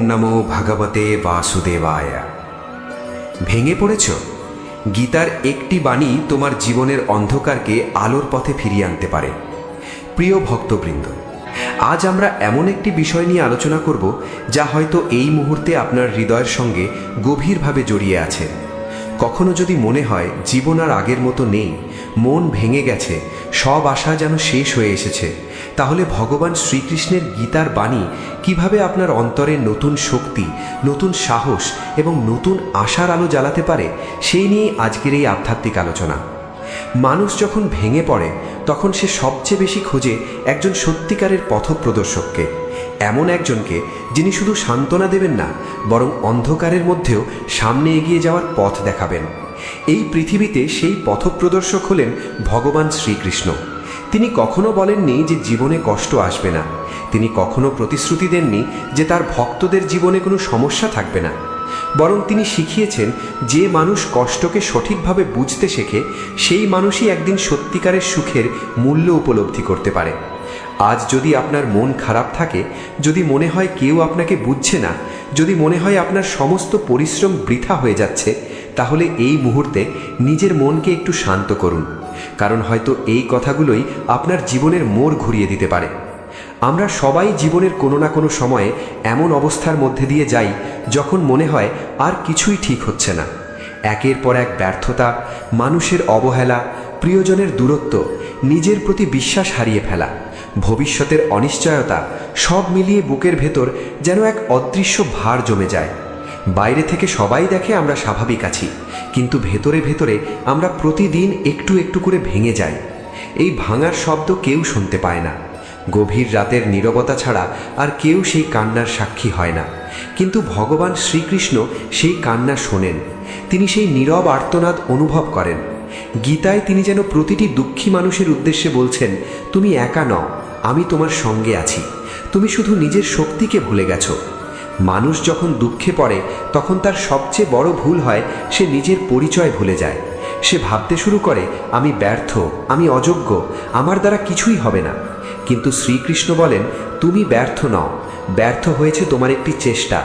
নমো ভগবতে বাসুদেবায়। ভেঙে পড়েছ? গীতার একটি বাণী তোমার জীবনের অন্ধকারকে আলোর পথে ফিরিয়ে আনতে পারে। প্রিয় ভক্তবৃন্দ, আজ আমরা এমন একটি বিষয় নিয়ে আলোচনা করব যা হয়তো এই মুহূর্তে আপনার হৃদয়ের সঙ্গে গভীরভাবে জড়িয়ে আছে। কখনো যদি মনে হয় জীবন আর আগের মতো নেই, মন ভেঙে গেছে, সব আশা যেন শেষ হয়ে এসেছে, তাহলে ভগবান শ্রীকৃষ্ণের গীতার বাণী কিভাবে আপনার অন্তরে নতুন শক্তি, নতুন সাহস এবং নতুন আশার আলো জ্বালাতে পারে, সেই নিয়েই আজকের এই আধ্যাত্মিক আলোচনা। মানুষ যখন ভেঙে পড়ে তখন সে সবচেয়ে বেশি খোঁজে একজন সত্যিকারের পথপ্রদর্শককে, এমন একজনকে যিনি শুধু সান্ত্বনা দেবেন না, বরং অন্ধকারের মধ্যেও সামনে এগিয়ে যাওয়ার পথ দেখাবেন। এই পৃথিবীতে সেই পথপ্রদর্শক হলেন ভগবান শ্রীকৃষ্ণ। তিনি কখনো বলেননি যে জীবনে কষ্ট আসবে না। তিনি কখনো প্রতিশ্রুতি দেননি যে তার ভক্তদের জীবনে কোনো সমস্যা থাকবে না। বরং তিনি শিখিয়েছেন, যে মানুষ কষ্টকে সঠিকভাবে বুঝতে শেখে সেই মানুষই একদিন সত্যিকারের সুখের মূল্য উপলব্ধি করতে পারে। আজ যদি আপনার মন খারাপ থাকে, যদি মনে হয় কেউ আপনাকে বুঝছে না, যদি মনে হয় আপনার সমস্ত পরিশ্রম বৃথা হয়ে যাচ্ছে, তাহলে এই মুহূর্তে নিজের মনকে একটু শান্ত করুন, কারণ হয়তো এই কথাগুলোই আপনার জীবনের মোড় ঘুরিয়ে দিতে পারে। আমরা সবাই জীবনের কোনো না কোনো সময়ে এমন অবস্থার মধ্যে দিয়ে যাই যখন মনে হয় আর কিছুই ঠিক হচ্ছে না। একের পর এক ব্যর্থতা, মানুষের অবহেলা, প্রিয়জনের দূরত্ব, নিজের প্রতি বিশ্বাস হারিয়ে ফেলা, ভবিষ্যতের অনিশ্চয়তা, সব মিলিয়ে বুকের ভেতর যেন এক অদৃশ্য ভার জমে যায়। বাইরে থেকে সবাই দেখে আমরা স্বাভাবিক আছি, কিন্তু ভেতরে ভেতরে আমরা প্রতিদিন একটু একটু করে ভেঙে যাই। এই ভাঙার শব্দ কেউ শুনতে পায় না। গভীর রাতের নীরবতা ছাড়া আর কেউ সেই কান্নার সাক্ষী হয় না, কিন্তু ভগবান শ্রীকৃষ্ণ সেই কান্না শোনেন। তিনি সেই নীরব আর্তনাদ অনুভব করেন। গীতায় তিনি যেন প্রতিটি দুঃখী মানুষের উদ্দেশ্যে বলছেন, তুমি একা নও, আমি তোমার সঙ্গে আছি। তুমি শুধু নিজের শক্তিকে ভুলে গেছো। মানুষ যখন দুঃখে পড়ে তখন তার সবচেয়ে বড় ভুল হয় সে নিজের পরিচয় ভুলে যায়। সে ভাবতে শুরু করে, আমি ব্যর্থ, আমি অযোগ্য, আমার দ্বারা কিছুই হবে না। কিন্তু শ্রীকৃষ্ণ বলেন, তুমি ব্যর্থ নও, ব্যর্থ হয়েছে তোমার একটি চেষ্টা।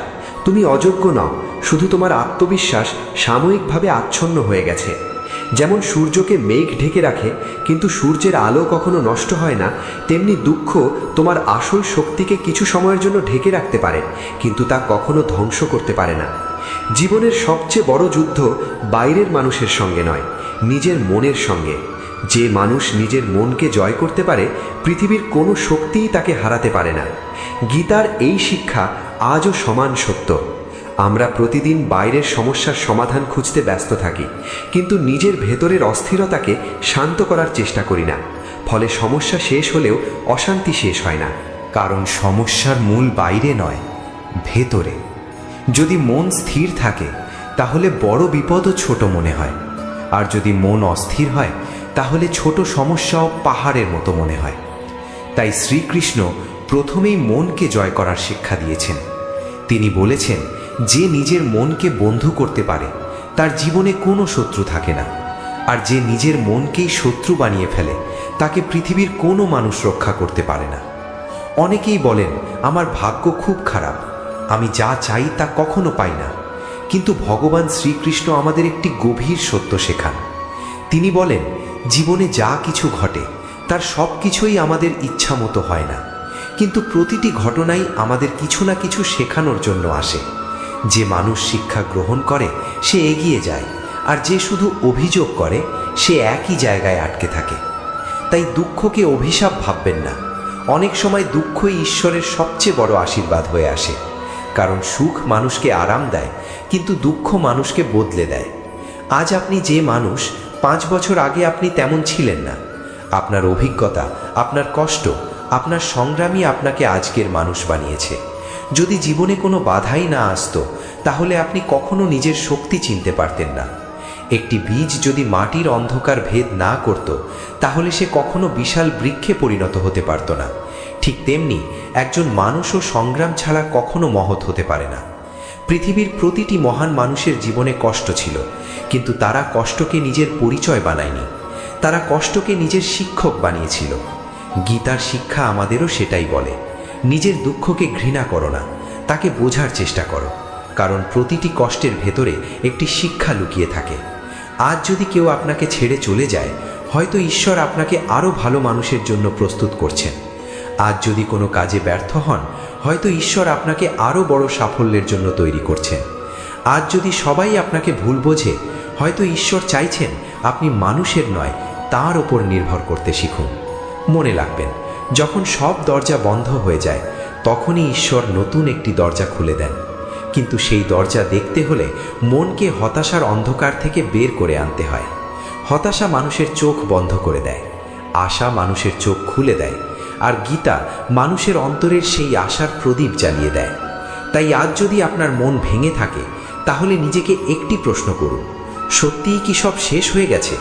তুমি অযোগ্য নও, শুধু তোমার আত্মবিশ্বাস সাময়িকভাবে আচ্ছন্ন হয়ে গেছে। যেমন সূর্যকে মেঘ ঢেকে রাখে, কিন্তু সূর্যের আলো কখনো নষ্ট হয় না, তেমনি দুঃখ তোমার আসল শক্তিকে কিছু সময়ের জন্য ঢেকে রাখতে পারে, কিন্তু তা কখনো ধ্বংস করতে পারে না। জীবনের সবচেয়ে বড় যুদ্ধ বাইরের মানুষের সঙ্গে নয়, নিজের মনের সঙ্গে। যে মানুষ নিজের মনকে জয় করতে পারে, পৃথিবীর কোনো শক্তিই তাকে হারাতে পারে না। গীতার এই শিক্ষা আজও সমান সত্য। আমরা প্রতিদিন বাইরের সমস্যার সমাধান খুঁজতে ব্যস্ত থাকি, কিন্তু নিজের ভেতরের অস্থিরতাকে শান্ত করার চেষ্টা করি না। ফলে সমস্যা শেষ হলেও অশান্তি শেষ হয় না। কারণ সমস্যার মূল বাইরে নয়, ভেতরে। যদি মন স্থির থাকে তাহলে বড় বিপদও ছোট মনে হয়, আর যদি মন অস্থির হয় তাহলে ছোট সমস্যাও পাহাড়ের মতো মনে হয়। তাই শ্রীকৃষ্ণ প্রথমেই মনকে জয় করার শিক্ষা দিয়েছেন। তিনি বলেছেন, যে নিজের মনকে বন্ধু করতে পারে তার জীবনে কোনো শত্রু থাকে না, আর যে নিজের মনকেই শত্রু বানিয়ে ফেলে তাকে পৃথিবীর কোনো মানুষ রক্ষা করতে পারে না। অনেকেই বলেন, আমার ভাগ্য খুব খারাপ, আমি যা চাই তা কখনো পাই না। কিন্তু ভগবান শ্রীকৃষ্ণ আমাদের একটি গভীর সত্য শেখান। তিনি বলেন, জীবনে যা কিছু ঘটে তার সব কিছুই আমাদের ইচ্ছা মতো হয় না, কিন্তু প্রতিটি ঘটনাই আমাদের কিছু না কিছু শেখানোর জন্য আসে। যে মানুষ শিক্ষা গ্রহণ করে সে এগিয়ে যায়, আর যে শুধু অভিযোগ করে সে একই জায়গায় আটকে থাকে। তাই দুঃখকে অভিশাপ ভাববেন না। অনেক সময় দুঃখই ঈশ্বরের সবচেয়ে বড় আশীর্বাদ হয়ে আসে। কারণ সুখ মানুষকে আরাম দেয়, কিন্তু দুঃখ মানুষকে বদলে দেয়। আজ আপনি যে মানুষ, 5 বছর আগে আপনি তেমন ছিলেন না। আপনার অভিজ্ঞতা, আপনার কষ্ট, আপনার সংগ্রামই আপনাকে আজকের মানুষ বানিয়েছে। যদি জীবনে কোনো বাধাই না আসতো তাহলে আপনি কখনো নিজের শক্তি চিনতে পারতেন না। একটি বীজ যদি মাটির অন্ধকার ভেদ না করত তাহলে সে কখনো বিশাল বৃক্ষে পরিণত হতে পারত না। ঠিক তেমনি একজন মানুষও সংগ্রাম ছাড়া কখনো মহৎ হতে পারে না। পৃথিবীর প্রতিটি মহান মানুষের জীবনে কষ্ট ছিল, কিন্তু তারা কষ্টকে নিজের পরিচয় বানায়নি, তারা কষ্টকে নিজের শিক্ষক বানিয়েছিল। গীতার শিক্ষা আমাদেরও সেটাই বলে, নিজের দুঃখকে ঘৃণা করো না, তাকে বোঝার চেষ্টা করো, কারণ প্রতিটি কষ্টের ভেতরে একটি শিক্ষা লুকিয়ে থাকে। আজ যদি কেউ আপনাকে ছেড়ে চলে যায়, হয়তো ঈশ্বর আপনাকে আরও ভালো মানুষের জন্য প্রস্তুত করছেন। আজ যদি কোনো কাজে ব্যর্থ হন, হয়তো ঈশ্বর আপনাকে আরও বড় সাফল্যের জন্য তৈরি করছেন। আজ যদি সবাই আপনাকে ভুল বোঝে, হয়তো ঈশ্বর চাইছেন আপনি মানুষের নয়, তার ওপর নির্ভর করতে শিখুন। মনে রাখবেন, যখন সব দরজা বন্ধ হয়ে যায়, তখনই ঈশ্বর নতুন একটি দরজা খুলে দেন। কিন্তু সেই দরজা দেখতে হলে মনকে হতাশার অন্ধকার থেকে বের করে আনতে হয়। হতাশা মানুষের চোখ বন্ধ করে দেয়, আশা মানুষের চোখ খুলে দেয়, আর গীতা মানুষের অন্তরের সেই আশার প্রদীপ জ্বালিয়ে দেয়। তাই আজ যদি আপনার মন ভেঙে থাকে, তাহলে নিজেকে একটি প্রশ্ন করুন, সত্যিই কি সব শেষ হয়ে গেছে,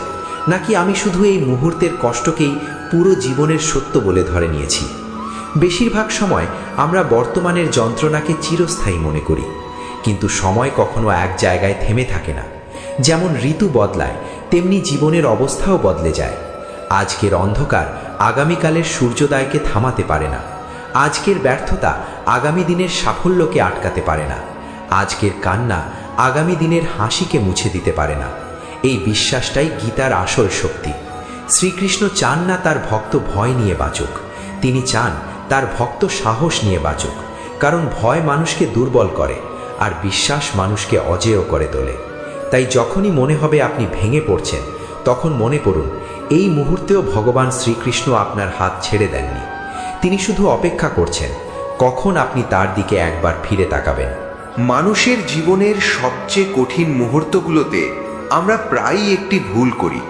নাকি আমি শুধু এই মুহূর্তের কষ্টকেই পুরো জীবনের সত্য বলে ধরে নিয়েছি? বেশিরভাগ সময় আমরা বর্তমানের যন্ত্রণাকে চিরস্থায়ী মনে করি, কিন্তু সময় কখনো এক জায়গায় থেমে থাকে না। যেমন ঋতু বদলায়, তেমনি জীবনের অবস্থাও বদলে যায়। আজকের অন্ধকার আগামীকালের সূর্যোদয়কে থামাতে পারে না। আজকের ব্যর্থতা আগামী দিনের সাফল্যকে আটকাতে পারে না। আজকের কান্না আগামী দিনের হাসিকে মুছে দিতে পারে না। এই বিশ্বাসটাই গীতার আসল শক্তি। শ্রীকৃষ্ণ চান না তার ভক্ত ভয় নিয়ে বাঁচুক, তিনি চান তার ভক্ত সাহস নিয়ে বাঁচুক। কারণ ভয় মানুষকে দুর্বল করে, আর বিশ্বাস মানুষকে অজেয় করে তোলে। তাই যখনই মনে হবে আপনি ভেঙে পড়ছেন, তখন মনে করুন, এই মুহূর্তেও ভগবান শ্রীকৃষ্ণ আপনার হাত ছেড়ে দেননি। তিনি শুধু অপেক্ষা করছেন কখন আপনি তার দিকে একবার ফিরে তাকাবেন। মানুষের জীবনের সবচেয়ে কঠিন মুহূর্তগুলোতে আমরা প্রায়ই একটি ভুল করি।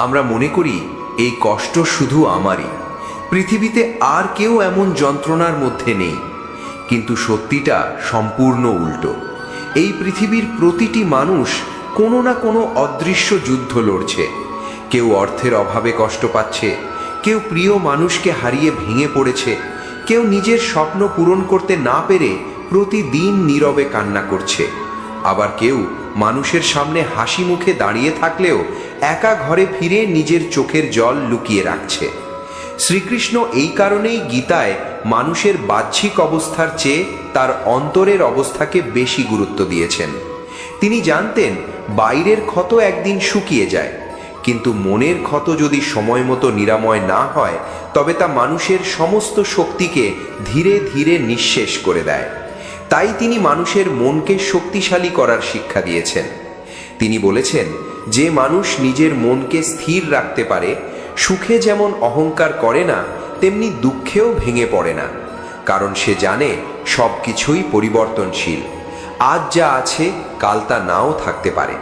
আমরা মনে করি এই কষ্ট শুধু আমারই, পৃথিবীতে আর কেউ এমন যন্ত্রণার মধ্যে নেই। কিন্তু সত্যিটা সম্পূর্ণ উল্টো। এই পৃথিবীর প্রতিটি মানুষ কোনো না কোনো অদৃশ্য যুদ্ধ লড়ছে। কেউ অর্থের অভাবে কষ্ট পাচ্ছে, কেউ প্রিয় মানুষকে হারিয়ে ভেঙে পড়েছে, কেউ নিজের স্বপ্ন পূরণ করতে না পেরে প্রতিদিন নীরবে কান্না করছে। আবার কেউ মানুষের সামনে হাসি মুখে দাঁড়িয়ে থাকলেও একা ঘরে ফিরে নিজের চোখের জল লুকিয়ে রাখছে। শ্রীকৃষ্ণ এই কারণেই গীতায় মানুষের বাহ্যিক অবস্থার চেয়ে তার অন্তরের অবস্থাকে বেশি গুরুত্ব দিয়েছেন। তিনি জানতেন বাইরের ক্ষত একদিন শুকিয়ে যায়, কিন্তু মনের ক্ষত যদি সময় মতো নিরাময় না হয়, তবে তা মানুষের সমস্ত শক্তিকে ধীরে ধীরে নিঃশেষ করে দেয়। তাই তিনি মানুষের মনকে শক্তিশালী করার শিক্ষা দিয়েছেন। তিনি বলেছেন, যে মানুষ নিজের মনকে স্থির রাখতে পারে, সুখে যেমন অহংকার করে না, তেমনি দুঃখেও ভেঙে পড়ে না। কারণ সে জানে সব কিছুই পরিবর্তনশীল। আজ যা আছে কাল তা নাও থাকতে পারে,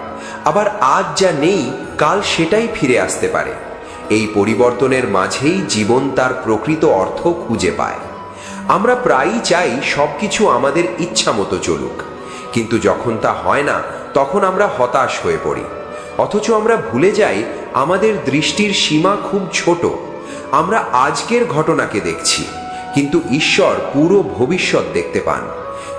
আবার আজ যা নেই কাল সেটাই ফিরে আসতে পারে। এই পরিবর্তনের মাঝেই জীবন তার প্রকৃত অর্থ খুঁজে পায়। আমরা প্রায়ই চাই সব কিছু আমাদের ইচ্ছা মতো চলুক, কিন্তু যখন তা হয় না, তখন আমরা হতাশ হয়ে পড়ি। অথচ আমরা ভুলে যাই আমাদের দৃষ্টির সীমা খুব ছোট। আমরা আজকের ঘটনাকে দেখছি, কিন্তু ঈশ্বর পুরো ভবিষ্যৎ দেখতে পান।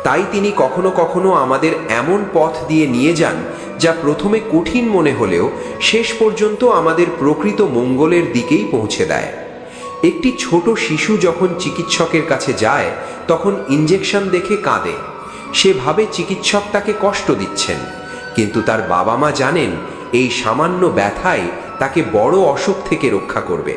তাই তিনি কখনো কখনো আমাদের এমন পথ দিয়ে নিয়ে যান যা প্রথমে কঠিন মনে হলেও শেষ পর্যন্ত আমাদের প্রকৃত মঙ্গলের দিকেই পৌঁছে দেয়। একটি ছোট শিশু যখন চিকিৎসকের কাছে যায়, তখন ইঞ্জেকশন দেখে কাঁদে। সে ভাবে চিকিৎসক তাকে কষ্ট দিচ্ছেন, কিন্তু তার বাবা মা জানেন এই সামান্য ব্যথাই তাকে বড় অসুখ থেকে রক্ষা করবে।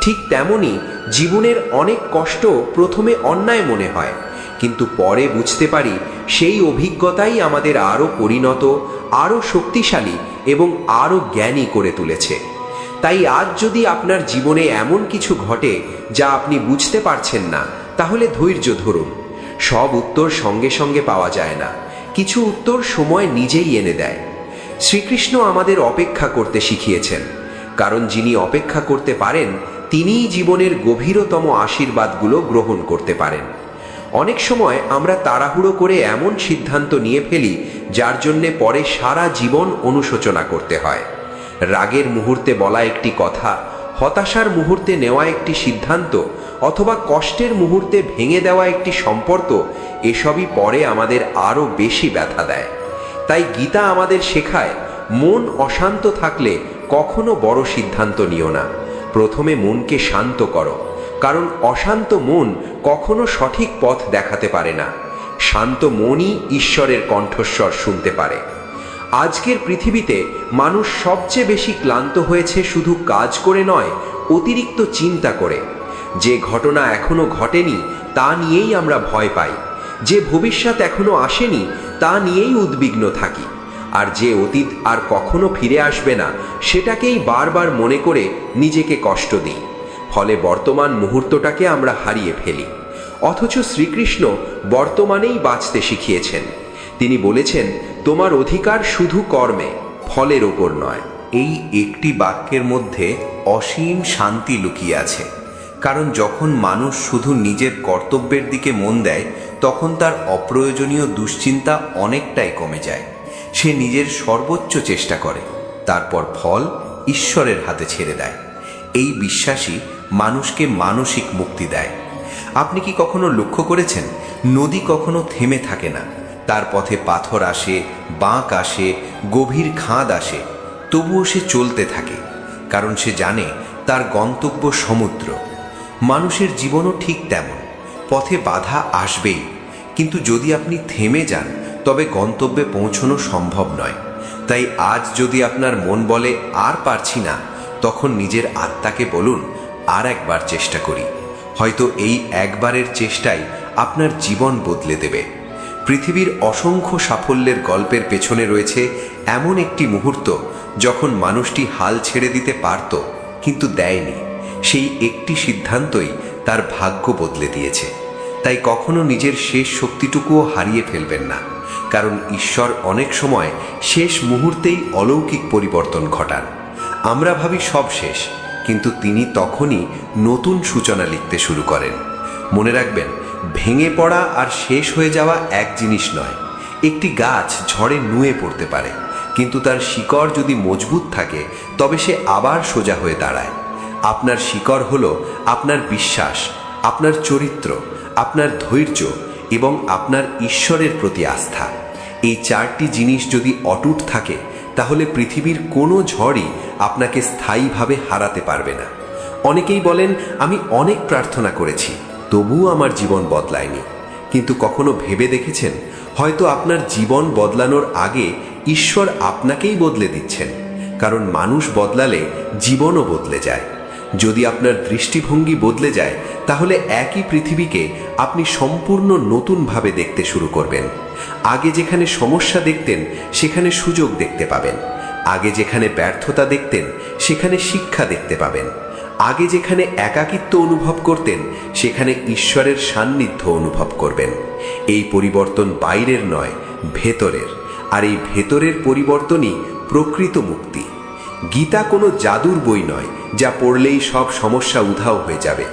ঠিক তেমনি জীবনের অনেক কষ্ট প্রথমে অন্যায় মনে হয়, কিন্তু পরে বুঝতে পারি সেই অভিজ্ঞতাই আমাদের আরও পরিণত, আরও শক্তিশালী এবং আরও জ্ঞানী করে তুলেছে। তাই আজ যদি আপনার জীবনে এমন কিছু ঘটে যা আপনি বুঝতে পারছেন না, তাহলে ধৈর্য ধরুন। সব উত্তর সঙ্গে সঙ্গে পাওয়া যায় না, কিছু উত্তর সময় নিজেই এনে দেয়। শ্রীকৃষ্ণ আমাদের অপেক্ষা করতে শিখিয়েছেন, কারণ যিনি অপেক্ষা করতে পারেন তিনিই জীবনের গভীরতম আশীর্বাদগুলো গ্রহণ করতে পারেন। অনেক সময় আমরা তাড়াহুড়ো করে এমন সিদ্ধান্ত নিয়ে ফেলি যার জন্যে পরে সারা জীবন অনুশোচনা করতে হয়। রাগের মুহূর্তে বলা একটি কথা, হতাশার মুহূর্তে নেওয়া একটি সিদ্ধান্ত, অথবা কষ্টের মুহূর্তে ভেঙে দেওয়া একটি সম্পর্ক, এসবই পরে আমাদের আরও বেশি ব্যথা দেয়। তাই গীতা আমাদের শেখায়, মন অশান্ত থাকলে কখনো বড় সিদ্ধান্ত নিও না। প্রথমে মনকে শান্ত করো, কারণ অশান্ত মন কখনো সঠিক পথ দেখাতে পারে না। শান্ত মনই ঈশ্বরের কণ্ঠস্বর শুনতে পারে। আজকের পৃথিবীতে মানুষ সবচেয়ে বেশি ক্লান্ত হয়েছে শুধু কাজ করে নয়, অতিরিক্ত চিন্তা করে। যে ঘটনা এখনো ঘটেনি তা নিয়েই আমরা ভয় পাই, যে ভবিষ্যৎ এখনো আসেনি তা নিয়েই উদ্বিগ্ন থাকি, আর যে অতীত আর কখনো ফিরে আসবে না সেটাকেই বারবার মনে করে নিজেকে কষ্ট দিই। ফলে বর্তমান মুহূর্তটাকে আমরা হারিয়ে ফেলি। অথচ শ্রীকৃষ্ণ বর্তমানেই বাঁচতে শিখিয়েছেন। তিনি বলেছেন, তোমার অধিকার শুধু কর্মে, ফলের ওপর নয়। এই একটি বাক্যের মধ্যে অসীম শান্তি লুকিয়ে আছে। কারণ যখন মানুষ শুধু নিজের কর্তব্যের দিকে মন দেয়, তখন তার অপ্রয়োজনীয় দুশ্চিন্তা অনেকটাই কমে যায়। সে নিজের সর্বোচ্চ চেষ্টা করে, তারপর ফল ঈশ্বরের হাতে ছেড়ে দেয়। এই বিশ্বাসই মানুষকে মানসিক মুক্তি দেয়। আপনি কি কখনো লক্ষ্য করেছেন, নদী কখনো থেমে থাকে না। তার পথে পাথর আসে, বাঁক আসে, গভীর খাদ আসে, তবুও সে চলতে থাকে, কারণ সে জানে তার গন্তব্য সমুদ্র। মানুষের জীবনও ঠিক তেমন, পথে বাধা আসবেই, কিন্তু যদি আপনি থেমে যান তবে গন্তব্যে পৌঁছানো সম্ভব নয়। তাই আজ যদি আপনার মন বলে আর পারছি না, তখন নিজের আত্মাকে বলুন, আর একবার চেষ্টা করি। হয়তো এই একবারের চেষ্টাই আপনার জীবন বদলে দেবে। পৃথিবীর অসংখ্য সাফল্যের গল্পের পেছনে রয়েছে এমন একটি মুহূর্ত যখন মানুষটি হাল ছেড়ে দিতে পারত, কিন্তু দেয়নি। সেই একটি সিদ্ধান্তই তার ভাগ্য বদলে দিয়েছে। তাই কখনো নিজের শেষ শক্তিটুকুও হারিয়ে ফেলবেন না, কারণ ঈশ্বর অনেক সময় শেষ মুহূর্তেই অলৌকিক পরিবর্তন ঘটান। আমরা ভাবি সব শেষ, কিন্তু তিনি তখনই নতুন সূচনা লিখতে শুরু করেন। মনে রাখবেন, ভেঙে পড়া আর শেষ হয়ে যাওয়া এক জিনিস নয়। একটি গাছ ঝড়ে নুয়ে পড়তে পারে, কিন্তু তার শিকড় যদি মজবুত থাকে তবে সে আবার সোজা হয়ে দাঁড়ায়। আপনার শিকড় হলো আপনার বিশ্বাস, আপনার চরিত্র, আপনার ধৈর্য এবং আপনার ঈশ্বরের প্রতি আস্থা। এই চারটি জিনিস যদি অটুট থাকে, তাহলে পৃথিবীর কোনো ঝড়ই আপনাকে স্থায়ীভাবে হারাতে পারবে না। অনেকেই বলেন, আমি অনেক প্রার্থনা করেছি, তবুও আমার জীবন বদলায়নি। কিন্তু কখনো ভেবে দেখেছেন, হয়তো আপনার জীবন বদলানোর আগে ঈশ্বর আপনাকেই বদলে দিচ্ছেন। কারণ মানুষ বদলালে জীবনও বদলে যায়। যদি আপনার দৃষ্টিভঙ্গি বদলে যায়, তাহলে একই পৃথিবীকে আপনি সম্পূর্ণ নতুনভাবে দেখতে শুরু করবেন। আগে যেখানে সমস্যা দেখতেন, সেখানে সুযোগ দেখতে পাবেন। আগে যেখানে ব্যর্থতা দেখতেন, সেখানে শিক্ষা দেখতে পাবেন। আগে যেখানে একাকিত্ব অনুভব করতেন, সেখানে ঈশ্বরের সান্নিধ্য অনুভব করবেন। এই পরিবর্তন বাইরের নয়, ভেতরের। আর এই ভেতরের পরিবর্তনই প্রকৃত মুক্তি। গীতা কোনো জাদুর বই নয় যা পড়লেই সব সমস্যা উধাও হয়ে যাবে।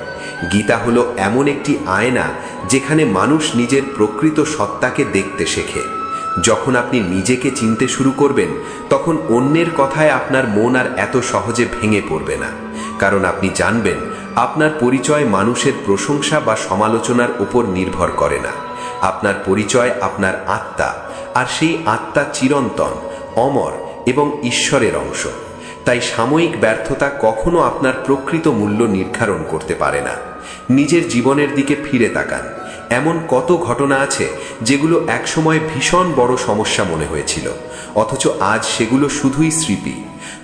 গীতা হলো এমন একটি আয়না যেখানে মানুষ নিজের প্রকৃত সত্তাকে দেখতে শেখে। যখন আপনি নিজেকে চিনতে শুরু করবেন, তখন অন্যের কথায় আপনার মন আর এত সহজে ভেঙে পড়বে না। কারণ আপনি জানবেন, আপনার পরিচয় মানুষের প্রশংসা বা সমালোচনার উপর নির্ভর করে না। আপনার পরিচয় আপনার আত্মা, আর সেই আত্মা চিরন্তন, অমর এবং ঈশ্বরের অংশ। তাই সাময়িক ব্যর্থতা কখনো আপনার প্রকৃত মূল্য নির্ধারণ করতে পারে না। নিজের জীবনের দিকে ফিরে তাকান। এমন কত ঘটনা আছে যেগুলো একসময় ভীষণ বড় সমস্যা মনে হয়েছিল, অথচ আজ সেগুলো শুধুই স্মৃতি।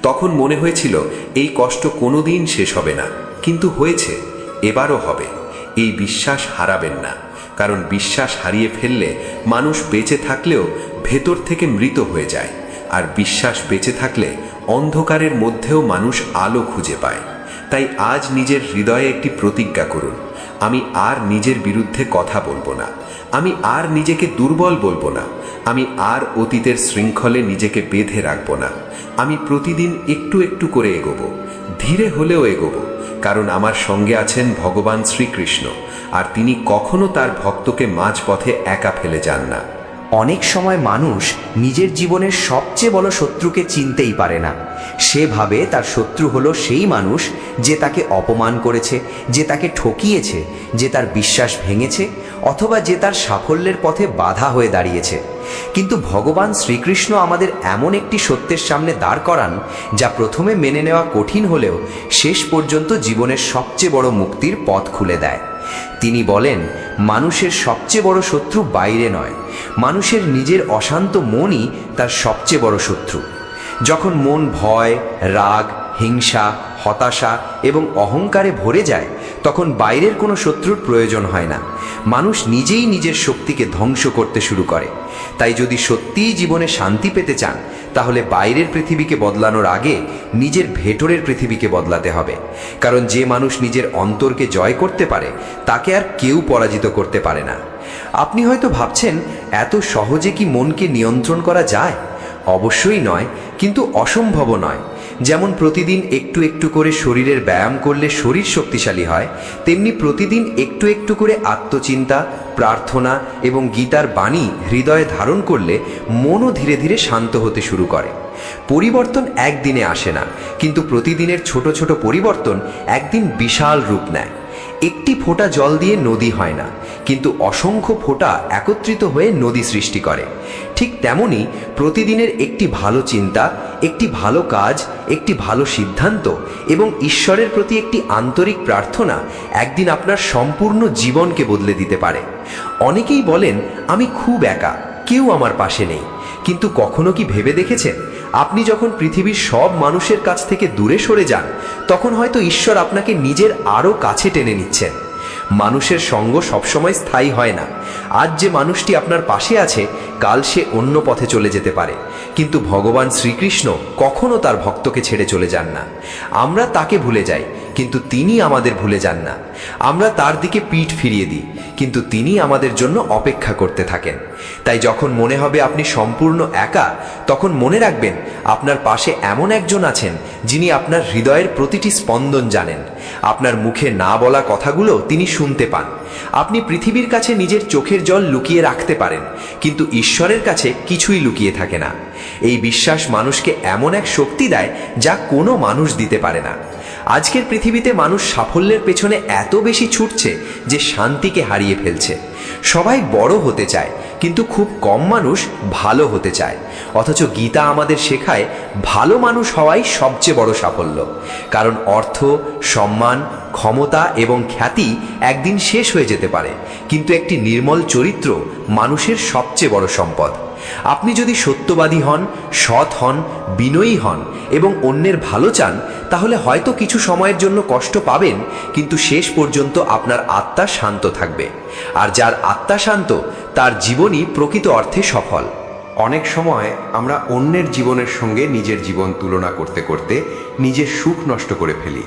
তখন মনে হয়েছিল এই কষ্ট কোনোদিন শেষ হবে না, কিন্তু হয়েছে, এবারও হবে। এই বিশ্বাস হারাবেন না, কারণ বিশ্বাস হারিয়ে ফেললে মানুষ বেঁচে থাকলেও ভেতর থেকে মৃত হয়ে যায়, আর বিশ্বাস বেঁচে থাকলে অন্ধকারের মধ্যেও মানুষ আলো খুঁজে পায়। তাই আজ নিজের হৃদয়ে একটি প্রতিজ্ঞা করুন, আমি আর নিজের বিরুদ্ধে কথা বলবো না, আমি আর নিজেকে দুর্বল বলবো না, আমি আর অতীতের শৃঙ্খলে নিজেকে বেঁধে রাখবো না। আমি প্রতিদিন একটু একটু করে এগোবো, ধীরে হলেও এগোবো, কারণ আমার সঙ্গে আছেন ভগবান শ্রীকৃষ্ণ, আর তিনি কখনো তার ভক্তকে মাঝপথে একা ফেলে যান না। অনেক সময় মানুষ নিজের জীবনের সবচেয়ে বড় শত্রুকে চিনতেই পারে না। সে ভাবে তার শত্রু হলো সেই মানুষ যে তাকে অপমান করেছে, যে তাকে ঠকিয়েছে, যে তার বিশ্বাস ভেঙেছে, অথবা যে তার সাফল্যের পথে বাধা হয়ে দাঁড়িয়েছে। কিন্তু ভগবান শ্রীকৃষ্ণ আমাদের এমন একটি সত্যের সামনে দাঁড় করান, যা প্রথমে মেনে নেওয়া কঠিন হলেও শেষ পর্যন্ত জীবনের সবচেয়ে বড় মুক্তির পথ খুলে দেয়। তিনি বলেন, মানুষের সবচেয়ে বড় শত্রু বাইরে নয়, মানুষের নিজের অশান্ত মনই তার সবচেয়ে বড় শত্রু। যখন মন ভয়, রাগ, হিংসা, হতাশা এবং অহংকারে ভরে যায়, তখন বাইরের কোনো শত্রুর প্রয়োজন হয় না। মানুষ নিজেই নিজের শক্তিকে ধ্বংস করতে শুরু করে। তাই যদি সত্যিই জীবনে শান্তি পেতে চান, তাহলে বাইরের পৃথিবীকে বদলানোর আগে নিজের ভেতরের পৃথিবীকে বদলাতে হবে। কারণ যে মানুষ নিজের অন্তরকে জয় করতে পারে, তাকে আর কেউ পরাজিত করতে পারে না। আপনি হয়তো ভাবছেন, এত সহজে কি মনকে নিয়ন্ত্রণ করা যায়? অবশ্যই নয়, কিন্তু অসম্ভবও নয়। যেমন প্রতিদিন একটু একটু করে শরীরের ব্যায়াম করলে শরীর শক্তিশালী হয়, তেমনি প্রতিদিন একটু একটু করে আত্মচিন্তা, প্রার্থনা এবং গীতার বাণী হৃদয়ে ধারণ করলে মনও ধীরে ধীরে শান্ত হতে শুরু করে। পরিবর্তন একদিনে আসে না, কিন্তু প্রতিদিনের ছোট ছোট পরিবর্তন একদিন বিশাল রূপ নেয়। একটি ফোঁটা জল দিয়ে নদী হয় না, কিন্তু অসংখ্য ফোঁটা একত্রিত হয়ে নদী সৃষ্টি করে। ঠিক তেমনি প্রতিদিনের একটি ভালো চিন্তা, একটি ভালো কাজ, একটি ভালো সিদ্ধান্ত এবং ঈশ্বরের প্রতি একটি আন্তরিক প্রার্থনা একদিন আপনার সম্পূর্ণ জীবনকে বদলে দিতে পারে। অনেকেই বলেন, আমি খুব একা, কেউ আমার পাশে নেই। কিন্তু কখনো কি ভেবে দেখেছেন, আপনি যখন পৃথিবীর সব মানুষের কাছ থেকে দূরে সরে যান, তখন হয়তো ঈশ্বর আপনাকে নিজের আরও কাছে টেনে নিচ্ছেন। মানুষের সঙ্গ সবসময় স্থায়ী হয় না। আজ যে মানুষটি আপনার পাশে আছে, কাল সে অন্য পথে চলে যেতে পারে, কিন্তু ভগবান শ্রীকৃষ্ণ কখনো তার ভক্তকে ছেড়ে চলে যান না। আমরা তাকে ভুলে যাই, কিন্তু তিনি আমাদের ভুলে যান না। আমরা তার দিকে পিঠ ফিরিয়ে দিই, কিন্তু তিনি আমাদের জন্য অপেক্ষা করতে থাকেন। তাই যখন মনে হবে আপনি সম্পূর্ণ একা, তখন মনে রাখবেন, আপনার পাশে এমন একজন আছেন যিনি আপনার হৃদয়ের প্রতিটি স্পন্দন জানেন। আপনার মুখে না বলা কথাগুলো তিনি শুনতে পান। আপনি পৃথিবীর কাছে নিজের চোখের জল লুকিয়ে রাখতে পারেন, কিন্তু ঈশ্বরের কাছে কিছুই লুকিয়ে থাকে না। এই বিশ্বাস মানুষকে এমন এক শক্তি দেয় যা কোনো মানুষ দিতে পারে না। আজকের পৃথিবীতে মানুষ সাফল্যের পেছনে এত বেশি ছুটছে যে শান্তিকে হারিয়ে ফেলছে। সবাই বড় হতে চায়, কিন্তু খুব কম মানুষ ভালো হতে চায়। অথচ গীতা আমাদের শেখায়, ভালো মানুষ হওয়াই সবচেয়ে বড় সাফল্য। কারণ অর্থ, সম্মান, ক্ষমতা এবং খ্যাতি একদিন শেষ হয়ে যেতে পারে, কিন্তু একটি নির্মল চরিত্র মানুষের সবচেয়ে বড় সম্পদ। আপনি যদি সত্যবাদী হন, সৎ হন, বিনয়ী হন এবং অন্যের ভালো চান, তাহলে হয়তো কিছু সময়ের জন্য কষ্ট পাবেন, কিন্তু শেষ পর্যন্ত আপনার আত্মা শান্ত থাকবে। আর যার আত্মা শান্ত, তার জীবনই প্রকৃত অর্থে সফল। অনেক সময় আমরা অন্যের জীবনের সঙ্গে নিজের জীবন তুলনা করতে করতে নিজের সুখ নষ্ট করে ফেলি।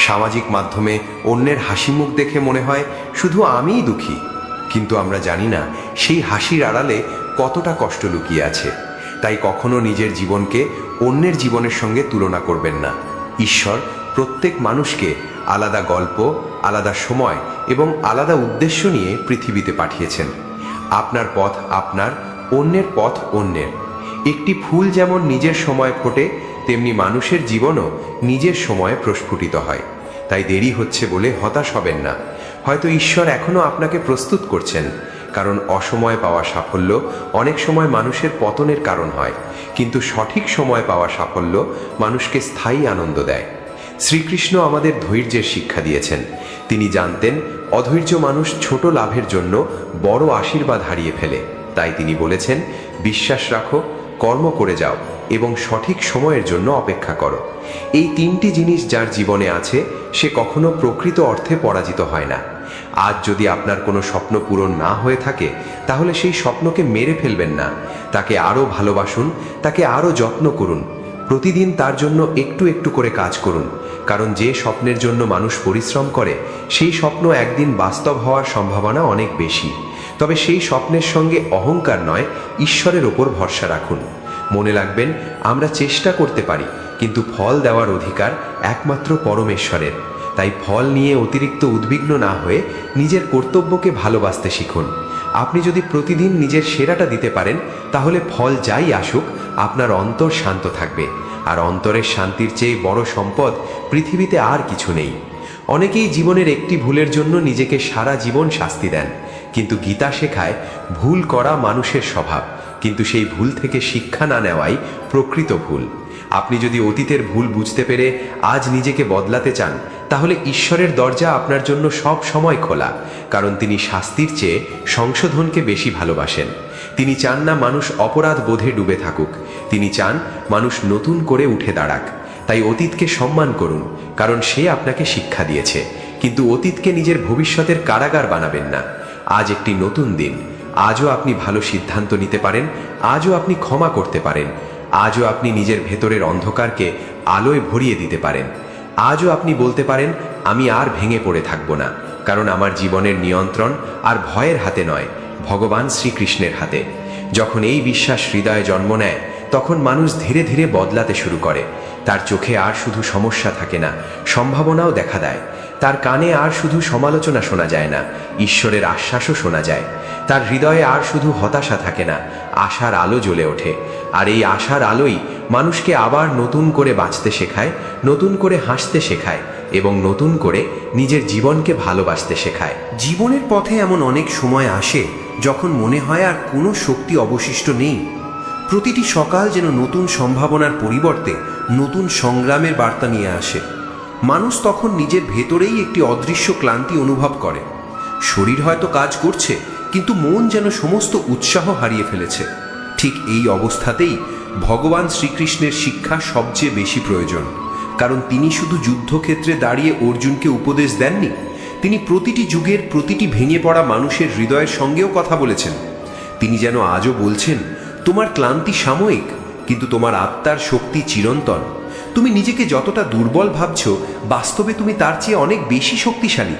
সামাজিক মাধ্যমে অন্যের হাসি মুখ দেখে মনে হয় শুধু আমিই দুঃখী, কিন্তু আমরা জানি না সেই হাসির আড়ালে কতটা কষ্ট লুকিয়ে আছে। তাই কখনো নিজের জীবনকে অন্যের জীবনের সঙ্গে তুলনা করবেন না। ঈশ্বর প্রত্যেক মানুষকে আলাদা গল্প, আলাদা সময় এবং আলাদা উদ্দেশ্য নিয়ে পৃথিবীতে পাঠিয়েছেন। আপনার পথ আপনার, অন্যের পথ অন্যের। একটি ফুল যেমন নিজের সময় ফোটে, তেমনি মানুষের জীবনও নিজের সময়ে প্রস্ফুটিত হয়। তাই দেরি হচ্ছে বলে হতাশ হবেন না। হয়তো ঈশ্বর এখনো আপনাকে প্রস্তুত করছেন, কারণ অসময়ে পাওয়া সাফল্য অনেক সময় মানুষের পতনের কারণ হয়, কিন্তু সঠিক সময় পাওয়া সাফল্য মানুষকে স্থায়ী আনন্দ দেয়। শ্রীকৃষ্ণ আমাদের ধৈর্যের শিক্ষা দিয়েছেন। তিনি জানতেন অধৈর্য মানুষ ছোট লাভের জন্য বড় আশীর্বাদ হারিয়ে ফেলে। তাই তিনি বলেছেন, বিশ্বাস রাখো, কর্ম করে যাও এবং সঠিক সময়ের জন্য অপেক্ষা করো। এই তিনটি জিনিস যার জীবনে আছে, সে কখনো প্রকৃত অর্থে পরাজিত হয় না। আজ যদি আপনার কোনো স্বপ্ন পূরণ না হয়ে থাকে, তাহলে সেই স্বপ্নকে মেরে ফেলবেন না। তাকে আরও ভালোবাসুন, তাকে আরও যত্ন করুন। প্রতিদিন তার জন্য একটু একটু করে কাজ করুন, কারণ যে স্বপ্নের জন্য মানুষ পরিশ্রম করে, সেই স্বপ্ন একদিন বাস্তব হওয়ার সম্ভাবনা অনেক বেশি। তবে সেই স্বপ্নের সঙ্গে অহংকার নয়, ঈশ্বরের ওপর ভরসা রাখুন। মনে রাখবেন, আমরা চেষ্টা করতে পারি, কিন্তু ফল দেওয়ার অধিকার একমাত্র পরমেশ্বরের। তাই ফল নিয়ে অতিরিক্ত উদ্বিগ্ন না হয়ে নিজের কর্তব্যকে ভালোবাসতে শিখুন। আপনি যদি প্রতিদিন নিজের সেরাটা দিতে পারেন, তাহলে ফল যাই আসুক, আপনার অন্তর শান্ত থাকবে। আর অন্তরের শান্তির চেয়ে বড় সম্পদ পৃথিবীতে আর কিছু নেই। অনেকেই জীবনের একটি ভুলের জন্য নিজেকে সারা জীবন শাস্তি দেন, কিন্তু গীতা শেখায় ভুল করা মানুষের স্বভাব, কিন্তু সেই ভুল থেকে শিক্ষা না নেওয়াই প্রকৃত ভুল। আপনি যদি অতীতের ভুল বুঝতে পেরে আজ নিজেকে বদলাতে চান, তাহলে ঈশ্বরের দরজা আপনার জন্য সব সময় খোলা, কারণ তিনি শাস্তির চেয়ে সংশোধনকে বেশি ভালোবাসেন। তিনি চান না মানুষ অপরাধ বোধে ডুবে থাকুক, তিনি চান মানুষ নতুন করে উঠে দাঁড়াক। তাই অতীতকে সম্মান করুন, কারণ সে আপনাকে শিক্ষা দিয়েছে, কিন্তু অতীতকে নিজের ভবিষ্যতের কারাগার বানাবেন না। আজ একটি নতুন দিন, আজও আপনি ভালো সিদ্ধান্ত নিতে পারেন, আজও আপনি ক্ষমা করতে পারেন, আজও আপনি নিজের ভেতরের অন্ধকারকে আলোয় ভরিয়ে দিতে পারেন। আজও আপনি বলতে পারেন, আমি আর ভেঙে পড়ে থাকব না, কারণ আমার জীবনের নিয়ন্ত্রণ আর ভয়ের হাতে নয়, ভগবান শ্রীকৃষ্ণের হাতে। যখন এই বিশ্বাস হৃদয়ে জন্ম নেয়, তখন মানুষ ধীরে ধীরে বদলাতে শুরু করে। তার চোখে আর শুধু সমস্যা থাকে না, সম্ভাবনাও দেখা দেয়। তার কানে আর শুধু সমালোচনা শোনা যায় না, ঈশ্বরের আশ্বাসও শোনা যায়। তার হৃদয়ে আর শুধু হতাশা থাকে না, আশার আলো জ্বলে ওঠে। আর এই আশার আলোই মানুষকে আবার নতুন করে বাঁচতে শেখায়, নতুন করে হাসতে শেখায় এবং নতুন করে নিজের জীবনকে ভালোবাসতে শেখায়। জীবনের পথে এমন অনেক সময় আসে যখন মনে হয় আর কোনো শক্তি অবশিষ্ট নেই। প্রতিটি সকাল যেন নতুন সম্ভাবনার পরিবর্তে নতুন সংগ্রামের বার্তা নিয়ে আসে। মানুষ তখন নিজের ভেতরেই একটি অদৃশ্য ক্লান্তি অনুভব করে। শরীর হয়তো কাজ করছে, কিন্তু মন যেন সমস্ত উৎসাহ হারিয়ে ফেলেছে। ঠিক এই অবস্থাতেই ভগবান শ্রীকৃষ্ণের শিক্ষা সবচেয়ে বেশি প্রয়োজন, কারণ তিনি শুধু যুদ্ধক্ষেত্রে দাঁড়িয়ে অর্জুনকে উপদেশ দেননি, তিনি প্রতিটি যুগের প্রতিটি ভেঙে পড়া মানুষের হৃদয়ের সঙ্গেও কথা বলেছেন। তিনি যেন আজও বলছেন, তোমার ক্লান্তি সাময়িক, কিন্তু তোমার আত্মার শক্তি চিরন্তন। তুমি নিজেকে যতটা দুর্বল ভাবছো, বাস্তবে তুমি তার চেয়ে অনেক বেশি শক্তিশালী।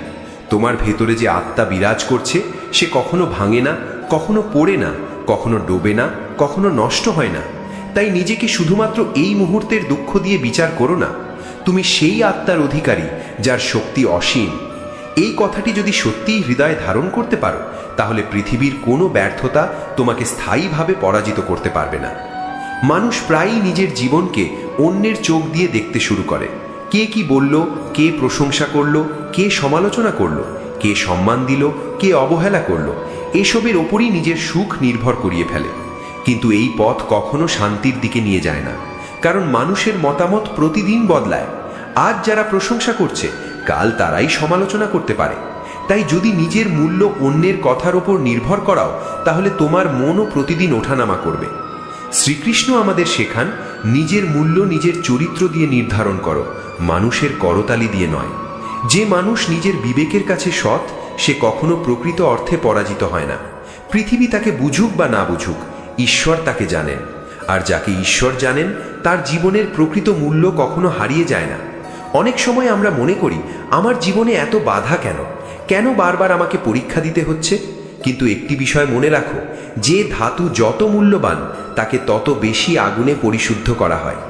তোমার ভেতরে যে আত্মা বিরাজ করছে, সে কখনো ভাঙে না, কখনো পড়ে না, কখনো ডোবে না, কখনো নষ্ট হয় না। তাই নিজেকে শুধুমাত্র এই মুহূর্তের দুঃখ দিয়ে বিচার করো না। তুমি সেই আত্মার অধিকারী যার শক্তি অসীম। এই কথাটি যদি সত্যিই হৃদয়ে ধারণ করতে পারো, তাহলে পৃথিবীর কোনো ব্যর্থতা তোমাকে স্থায়ীভাবে পরাজিত করতে পারবে না। মানুষ প্রায়ই নিজের জীবনকে অন্যের চোখ দিয়ে দেখতে শুরু করে। কে কি বলল, কে প্রশংসা করলো, কে সমালোচনা করলো, কে সম্মান দিল, কে অবহেলা করলো, এসবের ওপরই নিজের সুখ নির্ভর করিয়ে ফেলে। কিন্তু এই পথ কখনো শান্তির দিকে নিয়ে যায় না, কারণ মানুষের মতামত প্রতিদিন বদলায়। আজ যারা প্রশংসা করছে, কাল তারাই সমালোচনা করতে পারে। তাই যদি নিজের মূল্য অন্যের কথার ওপর নির্ভর করাও, তাহলে তোমার মনও প্রতিদিন ওঠানামা করবে। শ্রীকৃষ্ণ আমাদের শেখান, নিজের মূল্য নিজের চরিত্র দিয়ে নির্ধারণ করো, মানুষের করতালি দিয়ে নয়। যে মানুষ নিজের বিবেকের কাছে সৎ, সে কখনো প্রকৃত অর্থে পরাজিত হয় না। পৃথিবী তাকে বুঝুক বা না বুঝুক, ঈশ্বর তাকে জানেন। আর যাকে ঈশ্বর জানেন, তার জীবনের প্রকৃত মূল্য কখনো হারিয়ে যায় না। অনেক সময় আমরা মনে করি, আমার জীবনে এত বাধা কেন, কেন বারবার আমাকে পরীক্ষা দিতে হচ্ছে? কিন্তু একটি বিষয় মনে রাখো, যে ধাতু যত মূল্যবান, তাকে তত বেশি আগুনে পরিশুদ্ধ করা হয়।